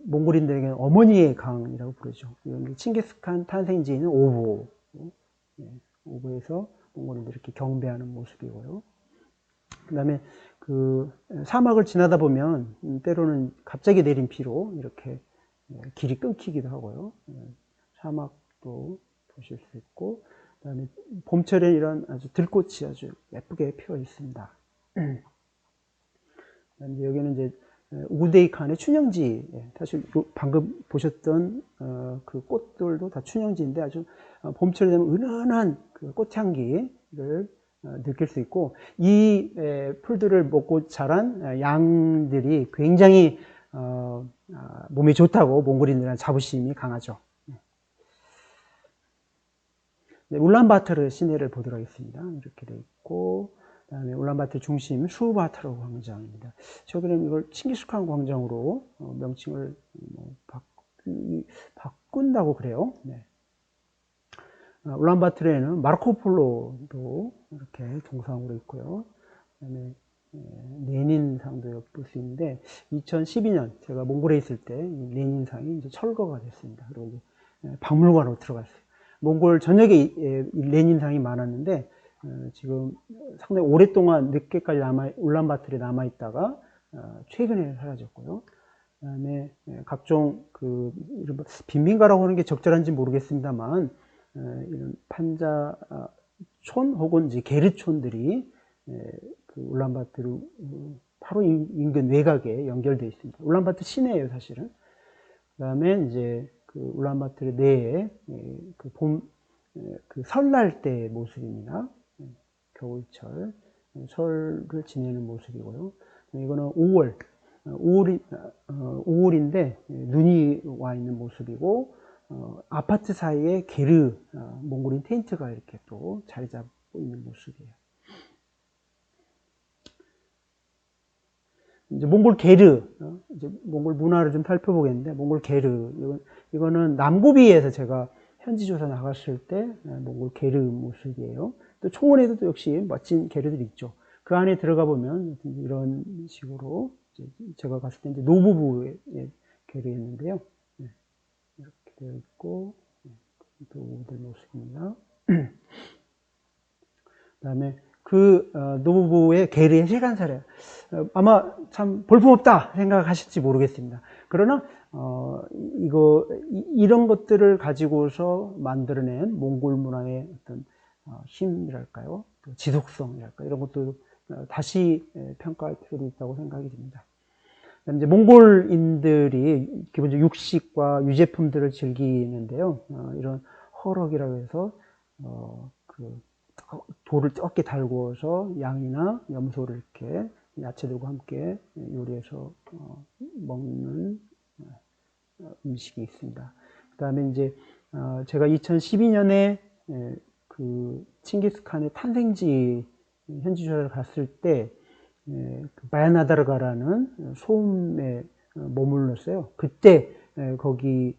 몽골인들에게는 어머니의 강이라고 부르죠. 칭기스칸 탄생지는 오보, 오보에서 몽골인들이 이렇게 경배하는 모습이고요. 그 다음에 그 사막을 지나다 보면 때로는 갑자기 내린 비로 이렇게 길이 끊기기도 하고요. 사막도 보실 수 있고, 그 다음에 봄철에 이런 아주 들꽃이 아주 예쁘게 피어 있습니다. 그다음에 여기는 이제 우데이칸의 춘향지, 사실 방금 보셨던 그 꽃들도 다 춘향지인데 아주 봄철이 되면 은은한 그 꽃향기를 느낄 수 있고, 이 풀들을 먹고 자란 양들이 굉장히 몸에 좋다고 몽골인들은 자부심이 강하죠. 울란바토르 시내를 보도록 하겠습니다. 이렇게 되어 있고, 그다음에 울란바토르 중심 수바타르 광장입니다. 저들은 이걸 칭기스칸 광장으로 명칭을 바꾼다고 그래요. 네. 울란바토르에는 마르코폴로도 이렇게 동상으로 있고요. 그다음에 레닌상도 볼 수 있는데 2012년 제가 몽골에 있을 때 레닌상이 이제 철거가 됐습니다. 그리고 이제 박물관으로 들어갔어요. 몽골 전역에 레닌상이 많았는데 지금 상당히 오랫동안 늦게까지 울란바토르에 남아 있다가 최근에 사라졌고요. 그다음에 각종 그 빈민가라고 하는 게 적절한지 모르겠습니다만 이런 판자촌 혹은 이제 게르촌들이 그 울란바토르 바로 인근 외곽에 연결되어 있습니다. 울란바토르 시내예요, 사실은. 그다음에 이제 그 울란바토르 내에 그 설날 때의 모습입니다. 겨울철 설을 지내는 모습이고요. 이거는 5월인데 눈이 와 있는 모습이고, 아파트 사이에 게르 몽골인 텐트가 이렇게 또 자리 잡고 있는 모습이에요. 이제 몽골 게르, 이제 몽골 문화를 좀 살펴보겠는데, 몽골 게르, 이거는 남고비에서 제가 현지 조사 나갔을 때 몽골 게르 모습이에요. 또 초원에도 역시 멋진 게르들이 있죠. 그 안에 들어가 보면 이런 식으로 제가 갔을 때 이제 노부부의 게르였는데요. 이렇게 되어 있고, 노부부들 모습입니다. 그 다음에 노부부의 계리의 시간사례. 아마 참 볼품없다 생각하실지 모르겠습니다. 그러나 이런 것들을 가지고서 만들어낸 몽골 문화의 어떤 힘이랄까요, 또 지속성이랄까, 이런 것도 다시 평가할 필요도 있다고 생각이 듭니다. 이제 몽골인들이 기본적으로 육식과 유제품들을 즐기는데요. 이런 허럭이라고 해서 돌을 어깨 달구어서 양이나 염소를 이렇게 야채들과 함께 요리해서 먹는 음식이 있습니다. 그 다음에 이제 제가 2012년에 그 칭기스칸의 탄생지 현지 조사를 갔을 때 바야나다르가라는 소음에 머물렀어요. 그때 거기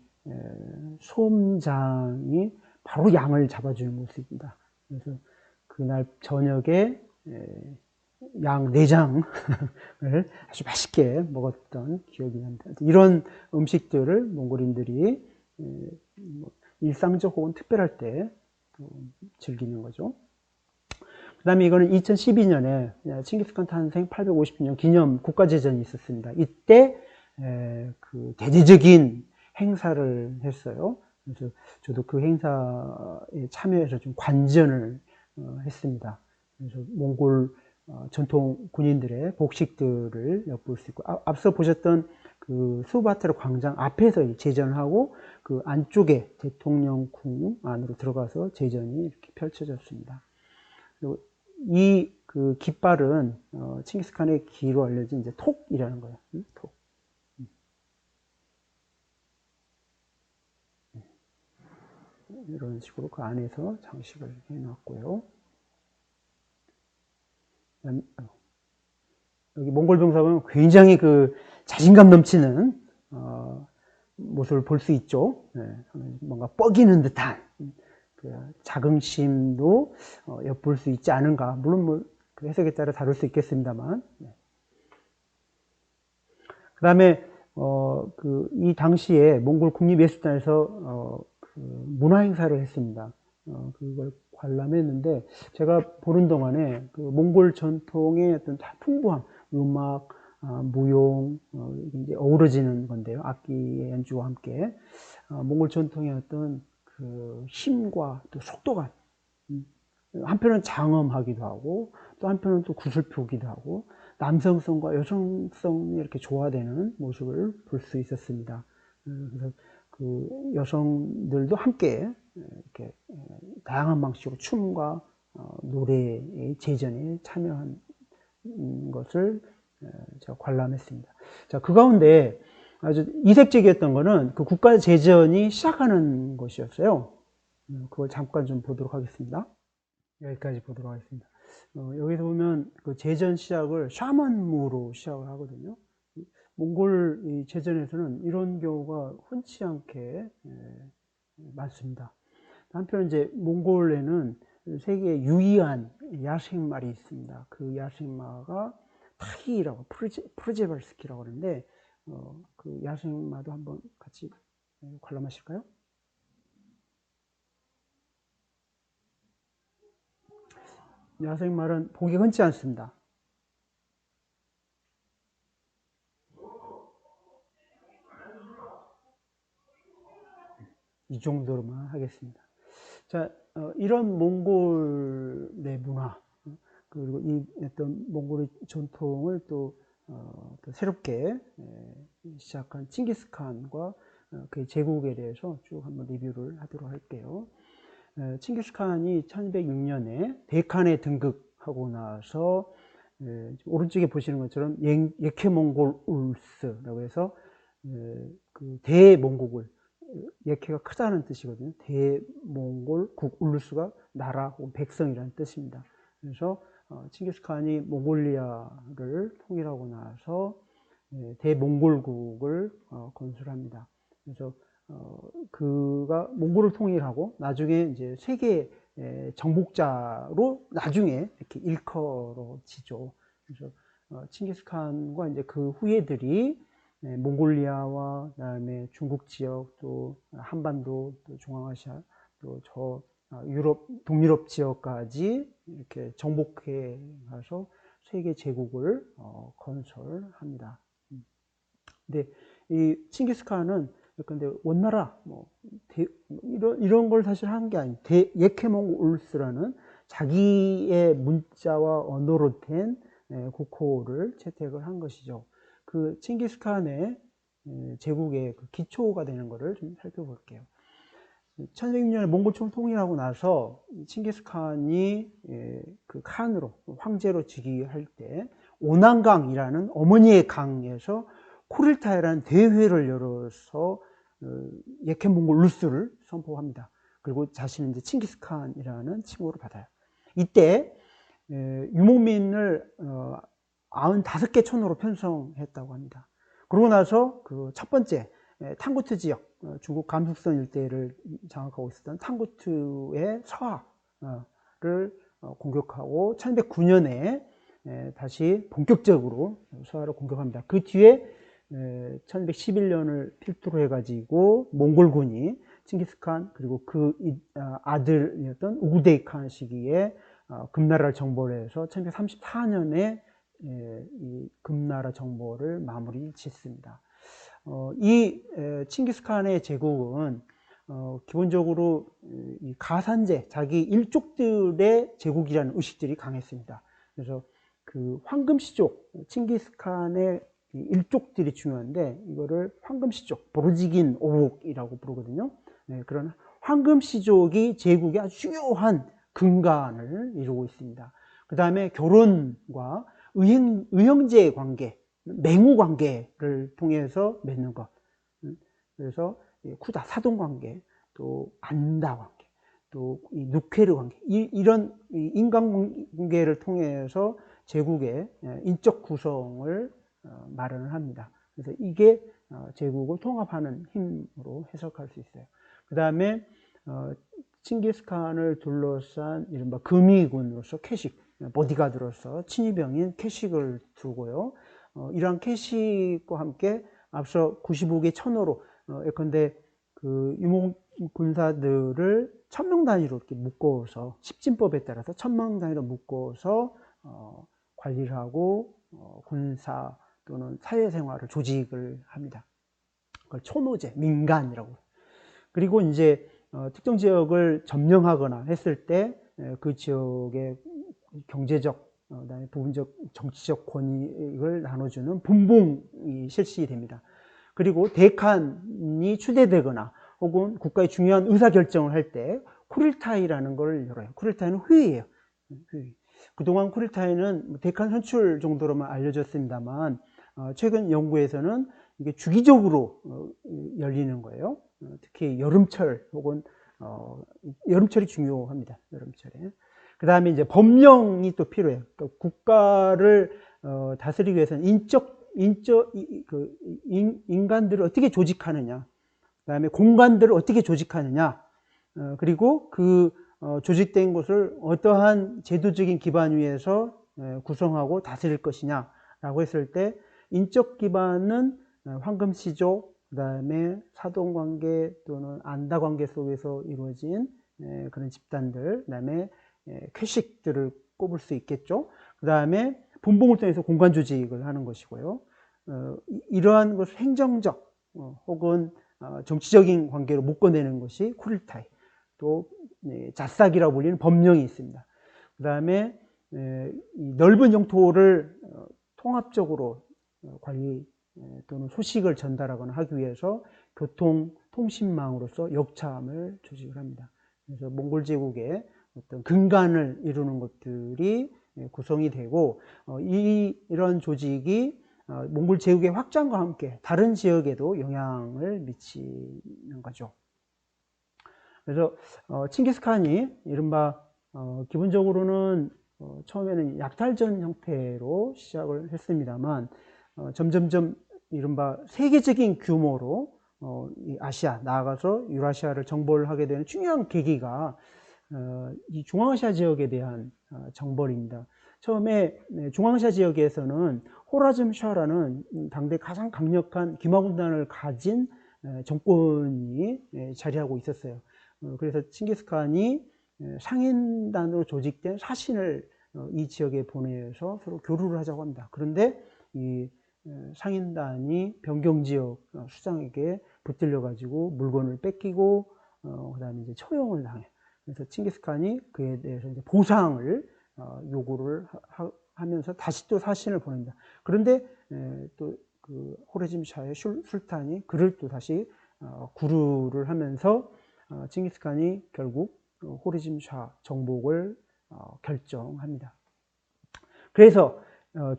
소음장이 바로 양을 잡아주는 모습입니다. 그래서 그날 저녁에 양 내장을 아주 맛있게 먹었던 기억이 납니다. 이런 음식들을 몽골인들이 일상적 혹은 특별할 때 즐기는 거죠. 그 다음에 이거는 2012년에 칭기스칸 탄생 850주년 기념 국가제전이 있었습니다. 이때 그 대대적인 행사를 했어요. 그래서 저도 그 행사에 참여해서 좀 관전을 했습니다. 그래서 몽골 전통 군인들의 복식들을 엿볼 수 있고, 앞서 보셨던 그 수바테르 광장 앞에서 제전을 하고 그 안쪽에 대통령궁 안으로 들어가서 제전이 이렇게 펼쳐졌습니다. 그리고 이 그 깃발은 칭기스칸의 기로 알려진 이제 톡이라는 거예요. 톡. 이런 식으로 그 안에서 장식을 해놨고요. 여기 몽골 병사는 굉장히 그 자신감 넘치는 모습을 볼 수 있죠. 뭔가 뻐기는 듯한 그 자긍심도 엿볼 수 있지 않은가. 물론 뭐 그 해석에 따라 다를 수 있겠습니다만. 그 다음에 이 당시에 몽골 국립예술단에서 그 문화 행사를 했습니다. 그걸 관람했는데 제가 보는 동안에 그 몽골 전통의 어떤 풍부함, 음악, 무용, 이제 어우러지는 건데요. 악기의 연주와 함께 몽골 전통의 어떤 그 힘과 또 속도감, 한편은 장엄하기도 하고 또 한편은 또 구슬프기도 하고 남성성과 여성성이 이렇게 조화되는 모습을 볼 수 있었습니다. 그래서 그 여성들도 함께 이렇게 다양한 방식으로 춤과 노래의 제전에 참여한 것을 제가 관람했습니다. 자, 그 가운데 아주 이색적이었던 것은 그 국가제전이 시작하는 것이었어요. 그걸 잠깐 좀 보도록 하겠습니다. 여기까지 보도록 하겠습니다. 여기서 보면 그 제전 시작을 샤먼무로 시작을 하거든요. 몽골 제전에서는 이런 경우가 흔치 않게 많습니다. 한편 이제 몽골에는 세계에 유의한 야생말이 있습니다. 그 야생마가 타히라고 프르제발스키라고 하는데 그 야생마도 한번 같이 관람하실까요? 야생말은 보기 흔치 않습니다. 이 정도로만 하겠습니다. 자, 이런 몽골의 문화, 그리고 이 어떤 몽골의 전통을 또 새롭게 시작한 칭기스칸과 그의 제국에 대해서 쭉 한번 리뷰를 하도록 할게요. 칭기스칸이 1206년에 데칸에 등극하고 나서 오른쪽에 보시는 것처럼 예케몽골 울스라고 해서 그 대몽골을, 예케가 크다는 뜻이거든요. 대몽골 울루스가 나라 혹은 백성이라는 뜻입니다. 그래서 칭기스칸이 몽골리아를 통일하고 나서 대몽골국을 건설합니다. 그래서 그가 몽골을 통일하고 나중에 이제 세계 정복자로 나중에 이렇게 일컬어지죠. 그래서 칭기스칸과 이제 그 후예들이 몽골리아와 그다음에 중국 지역, 또 한반도, 또 중앙아시아, 또 저 유럽, 동유럽 지역까지 이렇게 정복해 가서 세계 제국을 건설합니다. 근데 이 칭기스칸은 근데 원나라 이런 걸 사실 한 게 아니에요. 예케몽울스라는 자기의 문자와 언어로 된 국호를 채택을 한 것이죠. 그 칭기스칸의 제국의 그 기초가 되는 것을 좀 살펴볼게요. 1106년에 몽골 통일하고 나서 칭기스칸이 그 칸으로 황제로 즉위할 때 오난강이라는 어머니의 강에서 쿠릴타이라는 대회를 열어서 예켄몽골 울스를 선포합니다. 그리고 자신은 이제 칭기스칸이라는 칭호를 받아요. 이때 유목민을 95개 촌으로 편성했다고 합니다. 그러고 나서 그 첫 번째 탕구트 지역, 중국 감숙성 일대를 장악하고 있었던 탕구트의 서하를 공격하고 1109년에 다시 본격적으로 서하를 공격합니다. 그 뒤에 1211년을 필두로 해가지고 몽골군이 칭기스칸 그리고 그 아들이었던 우구데이 칸 시기에 금나라를 정벌해서 1234년에 이 금나라 정벌을 마무리 짓습니다. 이 칭기스칸의 제국은 기본적으로 이 가산제, 자기 일족들의 제국이라는 의식들이 강했습니다. 그래서 그 황금시족, 칭기스칸의 일족들이 중요한데 이거를 황금시족, 보르지긴 오국이라고 부르거든요. 그런 황금시족이 제국의 아주 중요한 근간을 이루고 있습니다. 그 다음에 결혼과 의형제 관계, 맹우 관계를 통해서 맺는 것. 그래서 쿠다 사돈 관계, 또 안다 관계, 또 이 누케르 관계, 이런 인간 관계를 통해서 제국의 인적 구성을 마련을 합니다. 그래서 이게 제국을 통합하는 힘으로 해석할 수 있어요. 그 다음에 칭기스칸을 둘러싼 이른바 금이군으로서 캐식, 보디가드로서 친위병인 캐식을 두고요. 이러한 캐식과 함께 앞서 95개 천호로 예컨대 그 유목 군사들을 1000명 단위로 이렇게 묶어서 십진법에 따라서 1000명 단위로 묶어서 관리를 하고 군사 또는 사회생활을 조직을 합니다. 그걸 초노제, 민간이라고. 그리고 이제 특정 지역을 점령하거나 했을 때 그 지역의 경제적, 그다음에 부분적 정치적 권익을 나눠주는 분봉이 실시됩니다. 그리고 대칸이 추대되거나 혹은 국가의 중요한 의사결정을 할 때 쿠릴타이라는 걸 열어요. 쿠릴타이는 회의예요. 회의. 그동안 쿠릴타이는 대칸 선출 정도로만 알려졌습니다만 최근 연구에서는 이게 주기적으로 열리는 거예요. 특히 여름철 혹은 여름철이 중요합니다. 여름철에. 그 다음에 이제 법령이 또 필요해요. 그러니까 국가를 다스리기 위해서는 인간들을 어떻게 조직하느냐, 그 다음에 공간들을 어떻게 조직하느냐, 그리고 그 조직된 것을 어떠한 제도적인 기반 위에서 구성하고 다스릴 것이냐라고 했을 때 인적 기반은 황금시족, 그 다음에 사돈관계 또는 안다관계 속에서 이루어진 그런 집단들, 그 다음에 쾌식들을 꼽을 수 있겠죠. 그 다음에 분봉을 통해서 공간 조직을 하는 것이고요. 이러한 것을 행정적 혹은 정치적인 관계로 묶어내는 것이 쿠릴타이, 또 자싹이라고 불리는 법령이 있습니다. 그 다음에 넓은 영토를 통합적으로 관리 또는 소식을 전달하거나 하기 위해서 교통, 통신망으로서 역참을 조직을 합니다. 그래서 몽골 제국의 어떤 근간을 이루는 것들이 구성이 되고 이런 조직이 몽골 제국의 확장과 함께 다른 지역에도 영향을 미치는 거죠. 그래서 칭기스칸이 이른바 기본적으로는 처음에는 약탈전 형태로 시작을 했습니다만 점점점 이른바 세계적인 규모로 이 아시아 나아가서 유라시아를 정벌하게 되는 중요한 계기가 이 중앙아시아 지역에 대한 정벌입니다. 처음에 중앙아시아 지역에서는 호라즘 샤라는 당대 가장 강력한 기마군단을 가진 정권이 자리하고 있었어요. 그래서 칭기스칸이 상인단으로 조직된 사신을 이 지역에 보내서 서로 교류를 하자고 합니다. 그런데 이 상인단이 변경지역 수장에게 붙들려 가지고 물건을 뺏기고 그 다음에 이제 처형을 당해. 그래서 칭기스칸이 그에 대해서 이제 보상을 요구를 하면서 다시 또 사신을 보냅니다. 그런데 또 그 호레짐샤의 술탄이 그를 또 다시 구루를 하면서 칭기스칸이 결국 호레짐샤 정복을 결정합니다. 그래서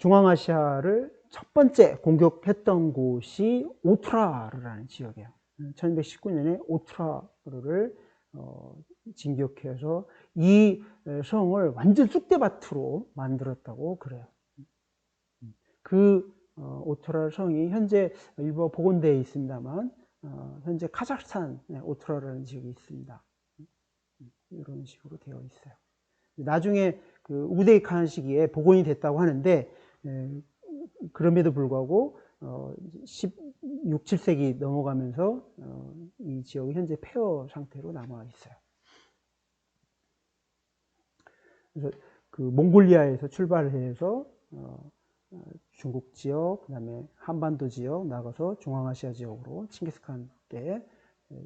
중앙아시아를 첫 번째 공격했던 곳이 오트라르라는 지역이에요. 1219년에 오트라르를 진격해서 이 성을 완전 쑥대밭으로 만들었다고 그래요. 그 오트라르 성이 현재 일부 복원되어 있습니다만 현재 카자흐스탄 오트라르라는 지역이 있습니다. 이런 식으로 되어 있어요. 나중에 그 우데이 칸 시기에 복원이 됐다고 하는데 그럼에도 불구하고 16, 17세기 넘어가면서 이 지역이 현재 폐허 상태로 남아 있어요. 그래서 그 몽골리아에서 출발해서 중국 지역, 그 다음에 한반도 지역 나가서 중앙아시아 지역으로 칭기스칸 때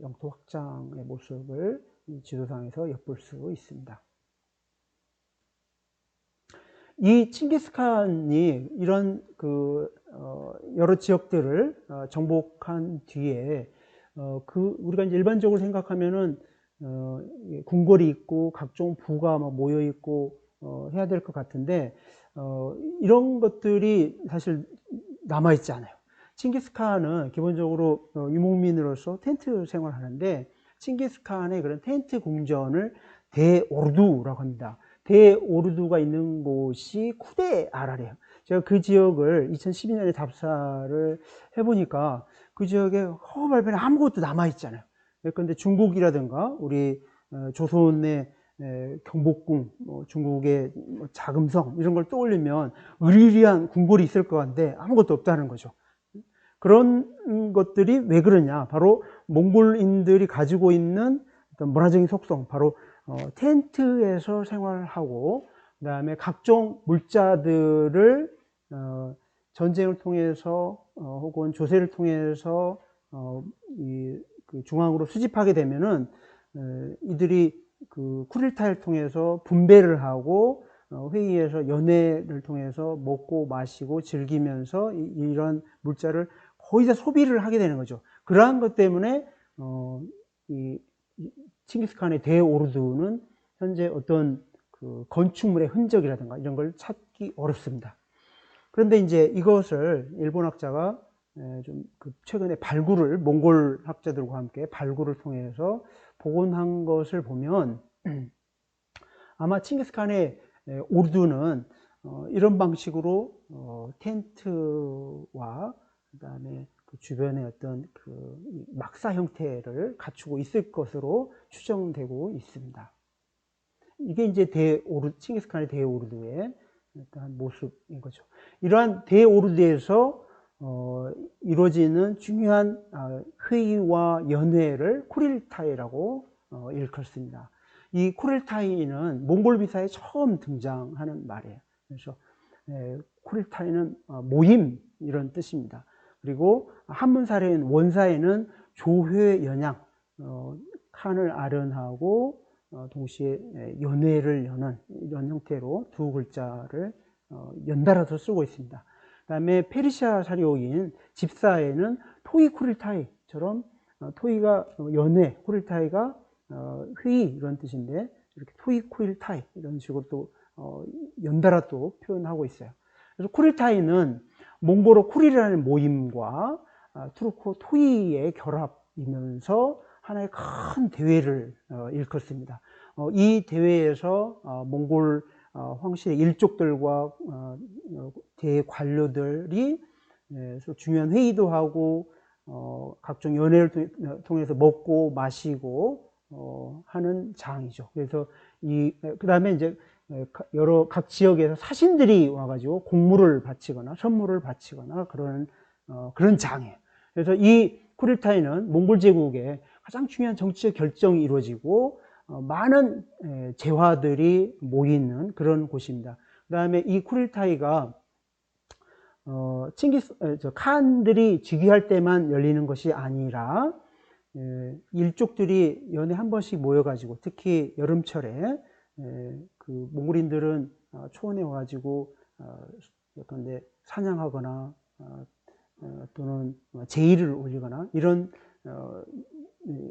영토 확장의 모습을 이 지도상에서 엿볼 수 있습니다. 이 칭기스칸이 이런 그 여러 지역들을 정복한 뒤에 우리가 이제 일반적으로 생각하면은 궁궐이 있고 각종 부가 막 모여 있고 해야 될 것 같은데 이런 것들이 사실 남아 있지 않아요. 칭기스칸은 기본적으로 유목민으로서 텐트 생활을 하는데 칭기스칸의 그런 텐트 궁전을 대오르두라고 합니다. 대오르두가 있는 곳이 쿠데아라래요. 제가 그 지역을 2012년에 답사를 해보니까 그 지역에 허허벌판에 아무것도 남아있잖아요. 그런데 중국이라든가 우리 조선의 경복궁, 중국의 자금성 이런 걸 떠올리면 의리의리한 궁궐이 있을 것 같은데 아무것도 없다는 거죠. 그런 것들이 왜 그러냐? 바로 몽골인들이 가지고 있는 어떤 문화적인 속성, 바로 텐트에서 생활하고 그 다음에 각종 물자들을 전쟁을 통해서 혹은 조세를 통해서 그 중앙으로 수집하게 되면은 이들이 그 쿠릴타를 통해서 분배를 하고 회의에서 연회를 통해서 먹고 마시고 즐기면서 이런 물자를 거의 다 소비를 하게 되는 거죠. 그러한 것 때문에 이 칭기스칸의 대오르두는 현재 어떤 그 건축물의 흔적이라든가 이런 걸 찾기 어렵습니다. 그런데 이제 이것을 일본 학자가 좀 최근에 발굴을 몽골 학자들과 함께 발굴을 통해서 복원한 것을 보면 아마 칭기스칸의 오르두는 이런 방식으로 텐트와 그다음에 그 주변의 어떤 그 막사 형태를 갖추고 있을 것으로 추정되고 있습니다. 이게 이제 칭기스칸의 대오르두의 어떤 모습인 거죠. 이러한 대오르두에서 이루어지는 중요한 회의와 연회를 쿠릴타이라고 일컫습니다. 이 쿠릴타이는 몽골 비사에 처음 등장하는 말이에요. 그래서 쿠릴타이는 모임 이런 뜻입니다. 그리고 한문사례인 원사에는 조회연양, 칸을 아련하고 동시에 연회를 여는 이런 형태로 두 글자를 연달아서 쓰고 있습니다. 그 다음에 페르시아 사료인 집사에는 토이 쿠릴타이처럼 토이가 연회, 쿠릴타이가 회의 이런 뜻인데 이렇게 토이 쿠릴타이 이런 식으로 또 연달아 또 표현하고 있어요. 그래서 쿠릴타이는 몽골어 쿠릴이라는 모임과 투르코 토이의 결합이면서 하나의 큰 대회를 일컫습니다. 이 대회에서 몽골 황실의 일족들과 대관료들이 중요한 회의도 하고 각종 연회를 통해서 먹고 마시고 하는 장이죠. 그래서 그 다음에 이제 각 지역에서 사신들이 와가지고 공물을 바치거나 선물을 바치거나 그런 장이에요. 그래서 이 쿠릴타이는 몽골 제국의 가장 중요한 정치적 결정이 이루어지고 많은 재화들이 모이는 그런 곳입니다. 그 다음에 이 쿠릴타이가 칸들이 즉위할 때만 열리는 것이 아니라 일족들이 연에 한 번씩 모여가지고, 특히 여름철에 그 몽골인들은 초원에 와가지고 예컨대 사냥하거나 또는 제의를 올리거나 이런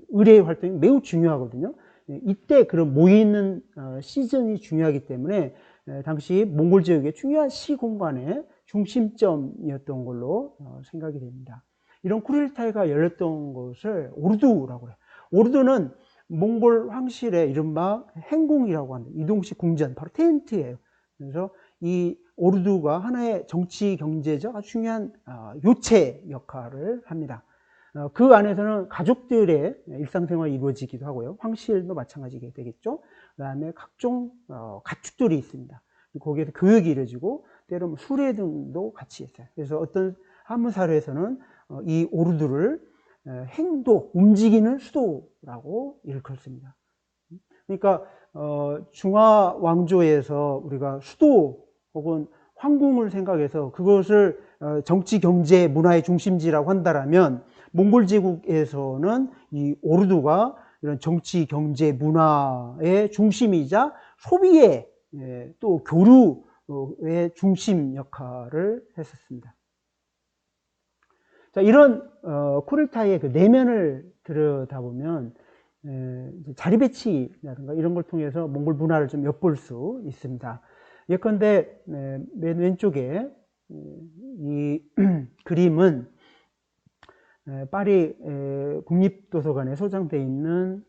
의뢰 활동이 매우 중요하거든요. 이때 그런 모이는 시즌이 중요하기 때문에 당시 몽골 지역의 중요한 시공간의 중심점이었던 걸로 생각이 됩니다. 이런 쿠릴타이가 열렸던 것을 오르두라고 해요. 오르두는 몽골 황실의 이른바 행궁이라고 하는 이동식 궁전, 바로 텐트예요. 그래서 이 오르두가 하나의 정치 경제적 아주 중요한 요체 역할을 합니다. 그 안에서는 가족들의 일상생활이 이루어지기도 하고요. 황실도 마찬가지게 되겠죠. 그 다음에 각종 가축들이 있습니다. 거기에서 교육이 이루어지고 때로는 수레 등도 같이 있어요. 그래서 어떤 한문사료에서는 이 오르두를 행도, 움직이는 수도라고 일컫습니다. 그러니까 중화 왕조에서 우리가 수도 혹은 황궁을 생각해서 그것을 정치, 경제, 문화의 중심지라고 한다면 몽골 제국에서는 이 오르두가 이런 정치, 경제, 문화의 중심이자 소비의 또 교류의 중심 역할을 했었습니다. 자, 이런 쿠릴타이의 그 내면을 들여다보면 자리 배치라든가 이런 걸 통해서 몽골 문화를 좀 엿볼 수 있습니다. 예컨대 맨 왼쪽에 이 그림은 파리 국립도서관에 소장되어 있는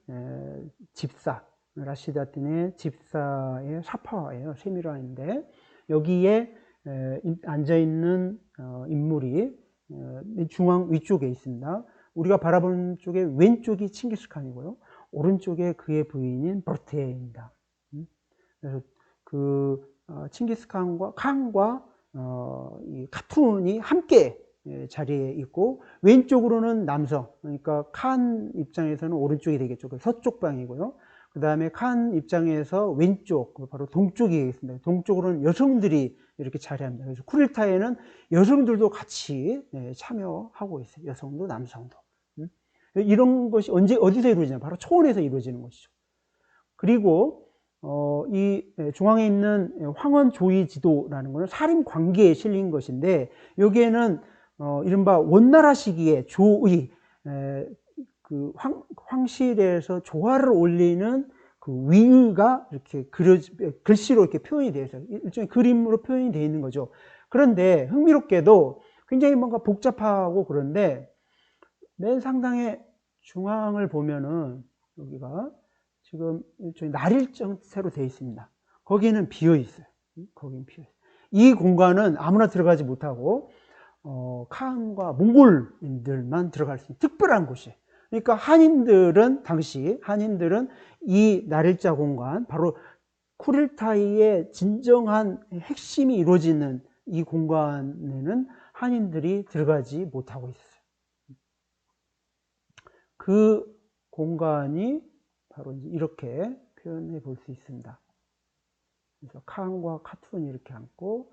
집사 라시다틴의 집사의 사파예요. 세미라인데 여기에 앉아있는 인물이 중앙 위쪽에 있습니다. 우리가 바라보는 쪽에 왼쪽이 칭기스칸이고요. 오른쪽에 그의 부인인 버르테입니다. 그래서 그 칭기스칸과 칸과 이 카툰이 함께 자리에 있고, 왼쪽으로는 남성, 그러니까 칸 입장에서는 오른쪽이 되겠죠. 서쪽 방이고요. 그 다음에 칸 입장에서 왼쪽, 바로 동쪽이 되겠습니다. 동쪽으로는 여성들이 이렇게 자리합니다. 그래서 쿠릴타이에는 여성들도 같이 참여하고 있어요. 여성도 남성도. 이런 것이 어디서 이루어지냐? 바로 초원에서 이루어지는 것이죠. 그리고 이 중앙에 있는 황원 조의 지도라는 것은 살인 관계에 실린 것인데, 여기에는 이른바 원나라 시기에 조의 그 황실에서 조화를 올리는 그 위의가 이렇게 글씨로 이렇게 표현이 되어 있어요. 일종의 그림으로 표현이 되어 있는 거죠. 그런데 흥미롭게도 굉장히 뭔가 복잡하고 그런데 맨 상단의 중앙을 보면은 여기가 지금 일종의 날일정체로 되어 있습니다. 거기는 비어 있어요. 거기는 비어 있어요. 이 공간은 아무나 들어가지 못하고 칸과 몽골인들만 들어갈 수 있는 특별한 곳이에요. 그러니까 당시 한인들은 이 날일자 공간, 바로 쿠릴타이의 진정한 핵심이 이루어지는 이 공간에는 한인들이 들어가지 못하고 있어요. 그 공간이 바로 이렇게 표현해 볼 수 있습니다. 그래서 칸과 카툰이 이렇게 앉고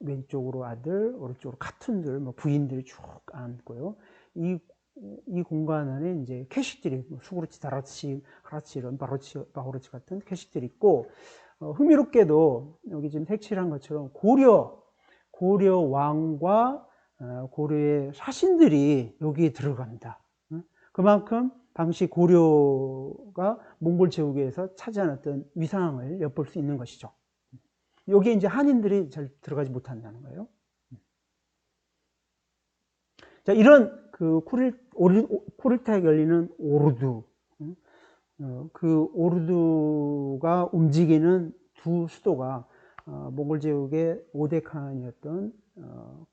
왼쪽으로 아들, 오른쪽으로 카툰들, 부인들이 쭉 앉고요. 이 공간 안에 이제 캐식들이 수구르치, 다라치, 하라치 이런 바호르치 같은 캐식들이 있고, 흥미롭게도 여기 지금 색칠한 것처럼 고려 왕과 고려의 사신들이 여기에 들어갑니다. 그만큼 당시 고려가 몽골 제국에서 차지한 어떤 위상을 엿볼 수 있는 것이죠. 여기에 이제 한인들이 잘 들어가지 못한다는 거예요. 자, 이런 그 쿠릴타이에 열리는 오르두, 그 오르두가 움직이는 두 수도가 몽골 제국의 5대 칸이었던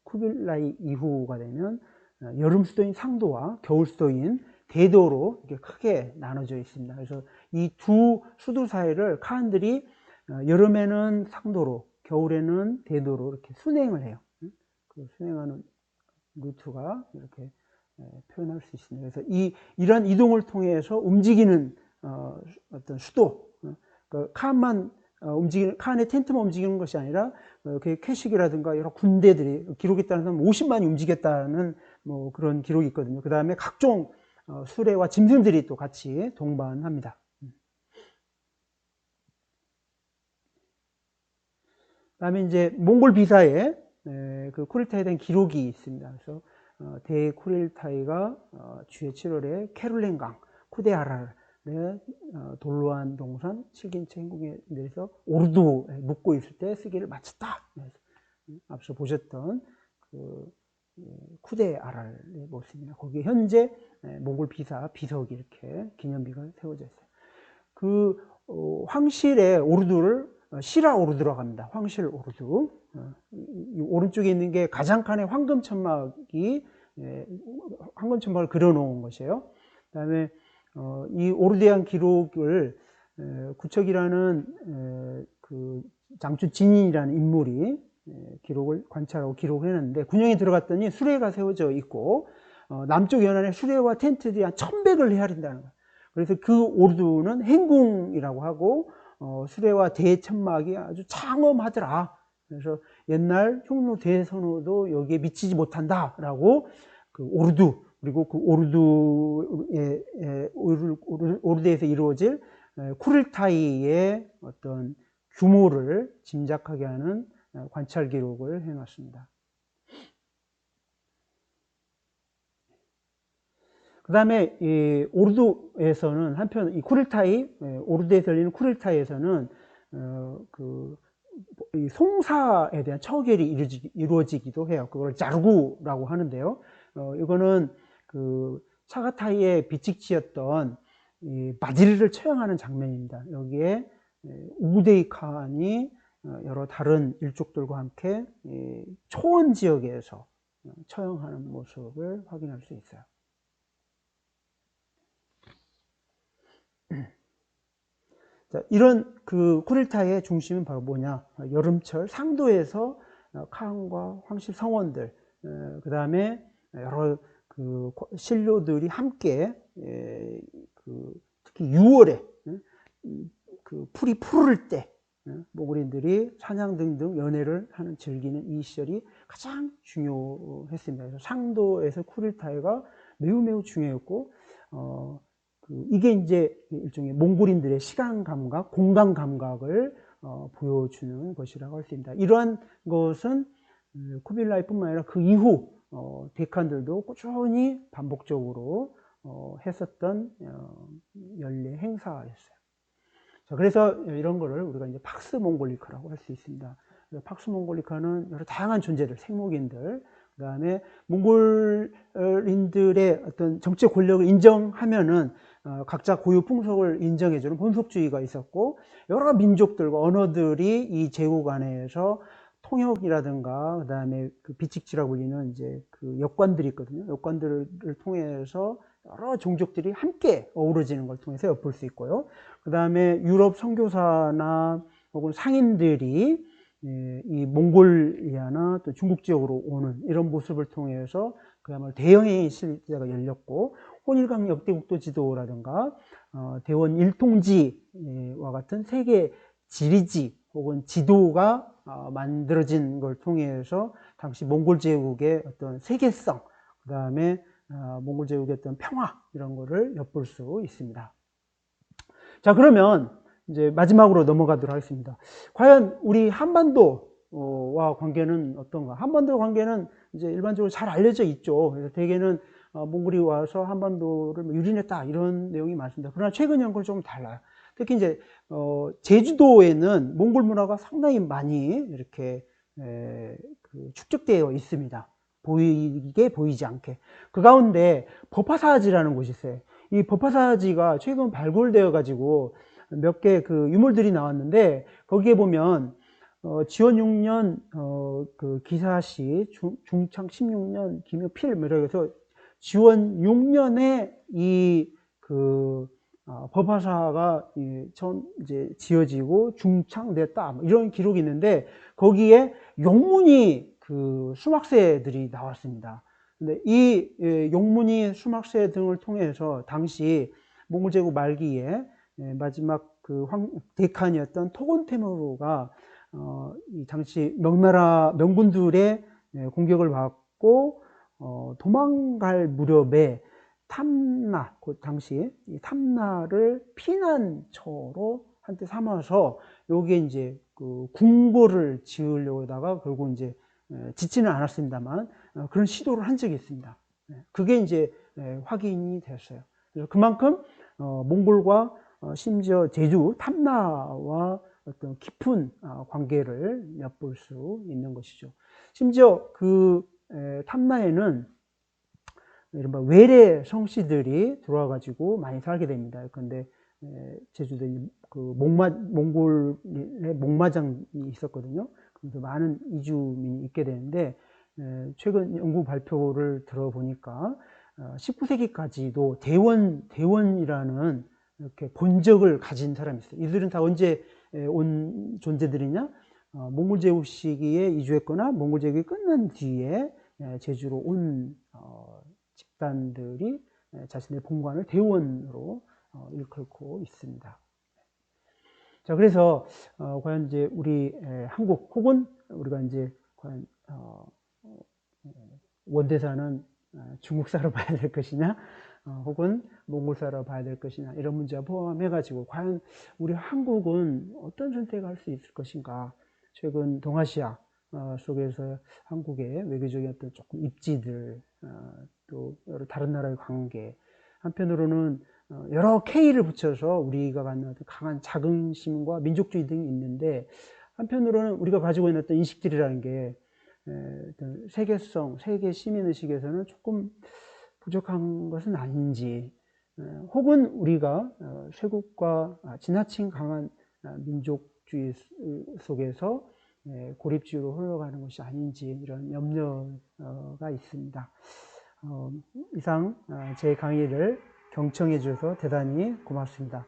쿠빌라이 이후가 되면 여름 수도인 상도와 겨울 수도인 대도로 이렇게 크게 나눠져 있습니다. 그래서 이 두 수도 사이를 칸들이 여름에는 상도로, 겨울에는 대도로 이렇게 순행을 해요. 그 순행하는 루트가 이렇게 표현할 수 있습니다. 그래서 이런 이동을 통해서 움직이는 어떤 수도, 그 칸만 칸의 텐트만 움직이는 것이 아니라 그 캐식이라든가 여러 군대들이 기록에 따라서 50만이 움직였다는 뭐 그런 기록이 있거든요. 그 다음에 각종 수레와 짐승들이 또 같이 동반합니다. 그다음에 이제 몽골 비사에 그 쿠릴타이에 대한 기록이 있습니다. 그래서 대쿠릴타이가 주해 7월에 캐롤랭강 쿠데아라를 돌로한 동산 칠긴체 행궁에 내려서 오르두에 묵고 있을 때 쓰기를 마쳤다. 앞서 보셨던 그 쿠데아라의 모습입니다. 거기에 현재 몽골 비사 비석이 이렇게 기념비가 세워져 있어요. 그 황실의 오르두를 시라 오르두라고 합니다. 황실 오르두. 이 오른쪽에 있는 게 가장칸의 황금 천막이 황금 천막을 그려놓은 것이에요. 그다음에 이 오르두에 대한 기록을 구척이라는 그 장추 진인이라는 인물이 기록을 관찰하고 기록을 해놨는데 군영에 들어갔더니 수레가 세워져 있고 남쪽 연안에 수레와 텐트들이 한 1100을 헤아린다는 거예요. 그래서 그 오르두는 행궁이라고 하고 수레와 대천막이 아주 장엄하더라. 그래서 옛날 흉노 대선호도 여기에 미치지 못한다라고 그 오르두 그리고 그 오르두에서 이루어질 쿠릴타이의 어떤 규모를 짐작하게 하는 관찰 기록을 해놨습니다. 그 다음에 이 오르두에서는 한편 이 쿠릴타이 오르두에서 열리는 쿠릴타이에서는 이 송사에 대한 처결이 이루어지기도 해요. 그걸 자르구라고 하는데요. 이거는 그 차가타이의 비칙지였던 이 바지리를 처형하는 장면입니다. 여기에 우구데이 칸이 여러 다른 일족들과 함께 초원 지역에서 처형하는 모습을 확인할 수 있어요. 자, 이런 그 쿠릴타이의 중심은 바로 뭐냐? 여름철 상도에서 칸과 황실 성원들, 그 다음에 여러 그 신료들이 함께 특히 6월에 그 풀이 푸를 때 몽골인들이 사냥 등등 연회를 하는 즐기는 이 시절이 가장 중요했습니다. 그래서 상도에서 쿠릴타이가 매우 중요했고 이게 이제 일종의 몽골인들의 시간 감각, 공간 감각을 보여주는 것이라고 할 수 있습니다. 이러한 것은 쿠빌라이뿐만 아니라 그 이후 데칸들도 꾸준히 반복적으로 했었던 연례 행사였어요. 자, 그래서 이런 거를 우리가 이제 팍스 몽골리카라고 할 수 있습니다. 팍스 몽골리카는 여러 다양한 존재들, 생목인들, 그 다음에 몽골인들의 어떤 정치적 권력을 인정하면은 각자 고유 풍속을 인정해주는 본속주의가 있었고 여러 민족들과 언어들이 이 제국 안에서 통역이라든가 그 다음에 그 비칙지라고 불리는 이제 그 역관들이 있거든요. 역관들을 통해서 여러 종족들이 함께 어우러지는 걸 통해서 엿볼 수 있고요. 그 다음에 유럽 선교사나 혹은 상인들이 이 몽골리아나 또 중국 지역으로 오는 이런 모습을 통해서 그야말로 대영의 시대가 열렸고 혼일강 역대국도 지도라든가 대원 일통지와 같은 세계 지리지 혹은 지도가 만들어진 걸 통해서 당시 몽골 제국의 어떤 세계성, 그 다음에 몽골 제국의 어떤 평화 이런 거를 엿볼 수 있습니다. 자, 그러면 이제 마지막으로 넘어가도록 하겠습니다. 과연 우리 한반도와 관계는 어떤가? 한반도 관계는 이제 일반적으로 잘 알려져 있죠. 그래서 대개는 몽골이 와서 한반도를 유린했다 이런 내용이 많습니다. 그러나 최근 연구는 좀 달라요. 특히 이제 제주도에는 몽골 문화가 상당히 많이 이렇게 축적되어 있습니다. 보이게 보이지 않게. 그 가운데 버파사지라는 곳이 있어요. 이 버파사지가 최근 발굴되어 가지고 몇 개 그 유물들이 나왔는데 거기에 보면 지원 6년 그 기사시 중창 16년 김효필 이렇게 해서 지원 6년에 이 그 버파사가 처음 이제 지어지고 중창됐다 이런 기록이 있는데 거기에 용문이 그 수막새들이 나왔습니다. 근데 이 용문이 수막새 등을 통해서 당시 몽골 제국 말기에 마지막 그 대칸이었던 토곤테무르가 이 당시 명나라 명군들의 공격을 받고 도망갈 무렵에 탐나, 그 당시 이 탐나를 피난처로 한때 삼아서 여기에 이제 그 궁궐을 지으려고 하다가 결국 이제 짓지는 않았습니다만 그런 시도를 한 적이 있습니다. 그게 이제 확인이 됐어요. 그래서 그만큼 몽골과 심지어 제주 탐나와 어떤 깊은 관계를 엿볼 수 있는 것이죠. 심지어 그 탐나에는 이른바 외래 성씨들이 들어와가지고 많이 살게 됩니다. 그런데 제주도에 그 몽골의 목마장이 있었거든요. 그래서 많은 이주민이 있게 되는데 최근 연구 발표를 들어보니까 19세기까지도 대원이라는 이렇게 본적을 가진 사람이 있어요. 이들은 다 언제 온 존재들이냐? 몽골 제국 시기에 이주했거나 몽골 제국이 끝난 뒤에 제주로 온 집단들이 자신의 본관을 대원으로 일컬고 있습니다. 자, 그래서 과연 이제 우리 한국 혹은 우리가 이제 과연 원대사는 중국사로 봐야 될 것이냐, 혹은 몽골사로 봐야 될 것이냐, 이런 문제와 포함해가지고 과연 우리 한국은 어떤 선택을 할 수 있을 것인가. 최근 동아시아 속에서 한국의 외교적인 어떤 조금 입지들, 또 여러 다른 나라의 관계, 한편으로는 여러 K를 붙여서 우리가 갖는 어떤 강한 자긍심과 민족주의 등이 있는데, 한편으로는 우리가 가지고 있는 어떤 인식들이라는 게 어떤 세계성, 세계 시민의식에서는 조금 부족한 것은 아닌지, 혹은 우리가 쇄국과 지나친 강한 민족주의 속에서 고립주의로 흘러가는 것이 아닌지, 이런 염려가 있습니다. 이상 제 강의를 경청해 주셔서 대단히 고맙습니다.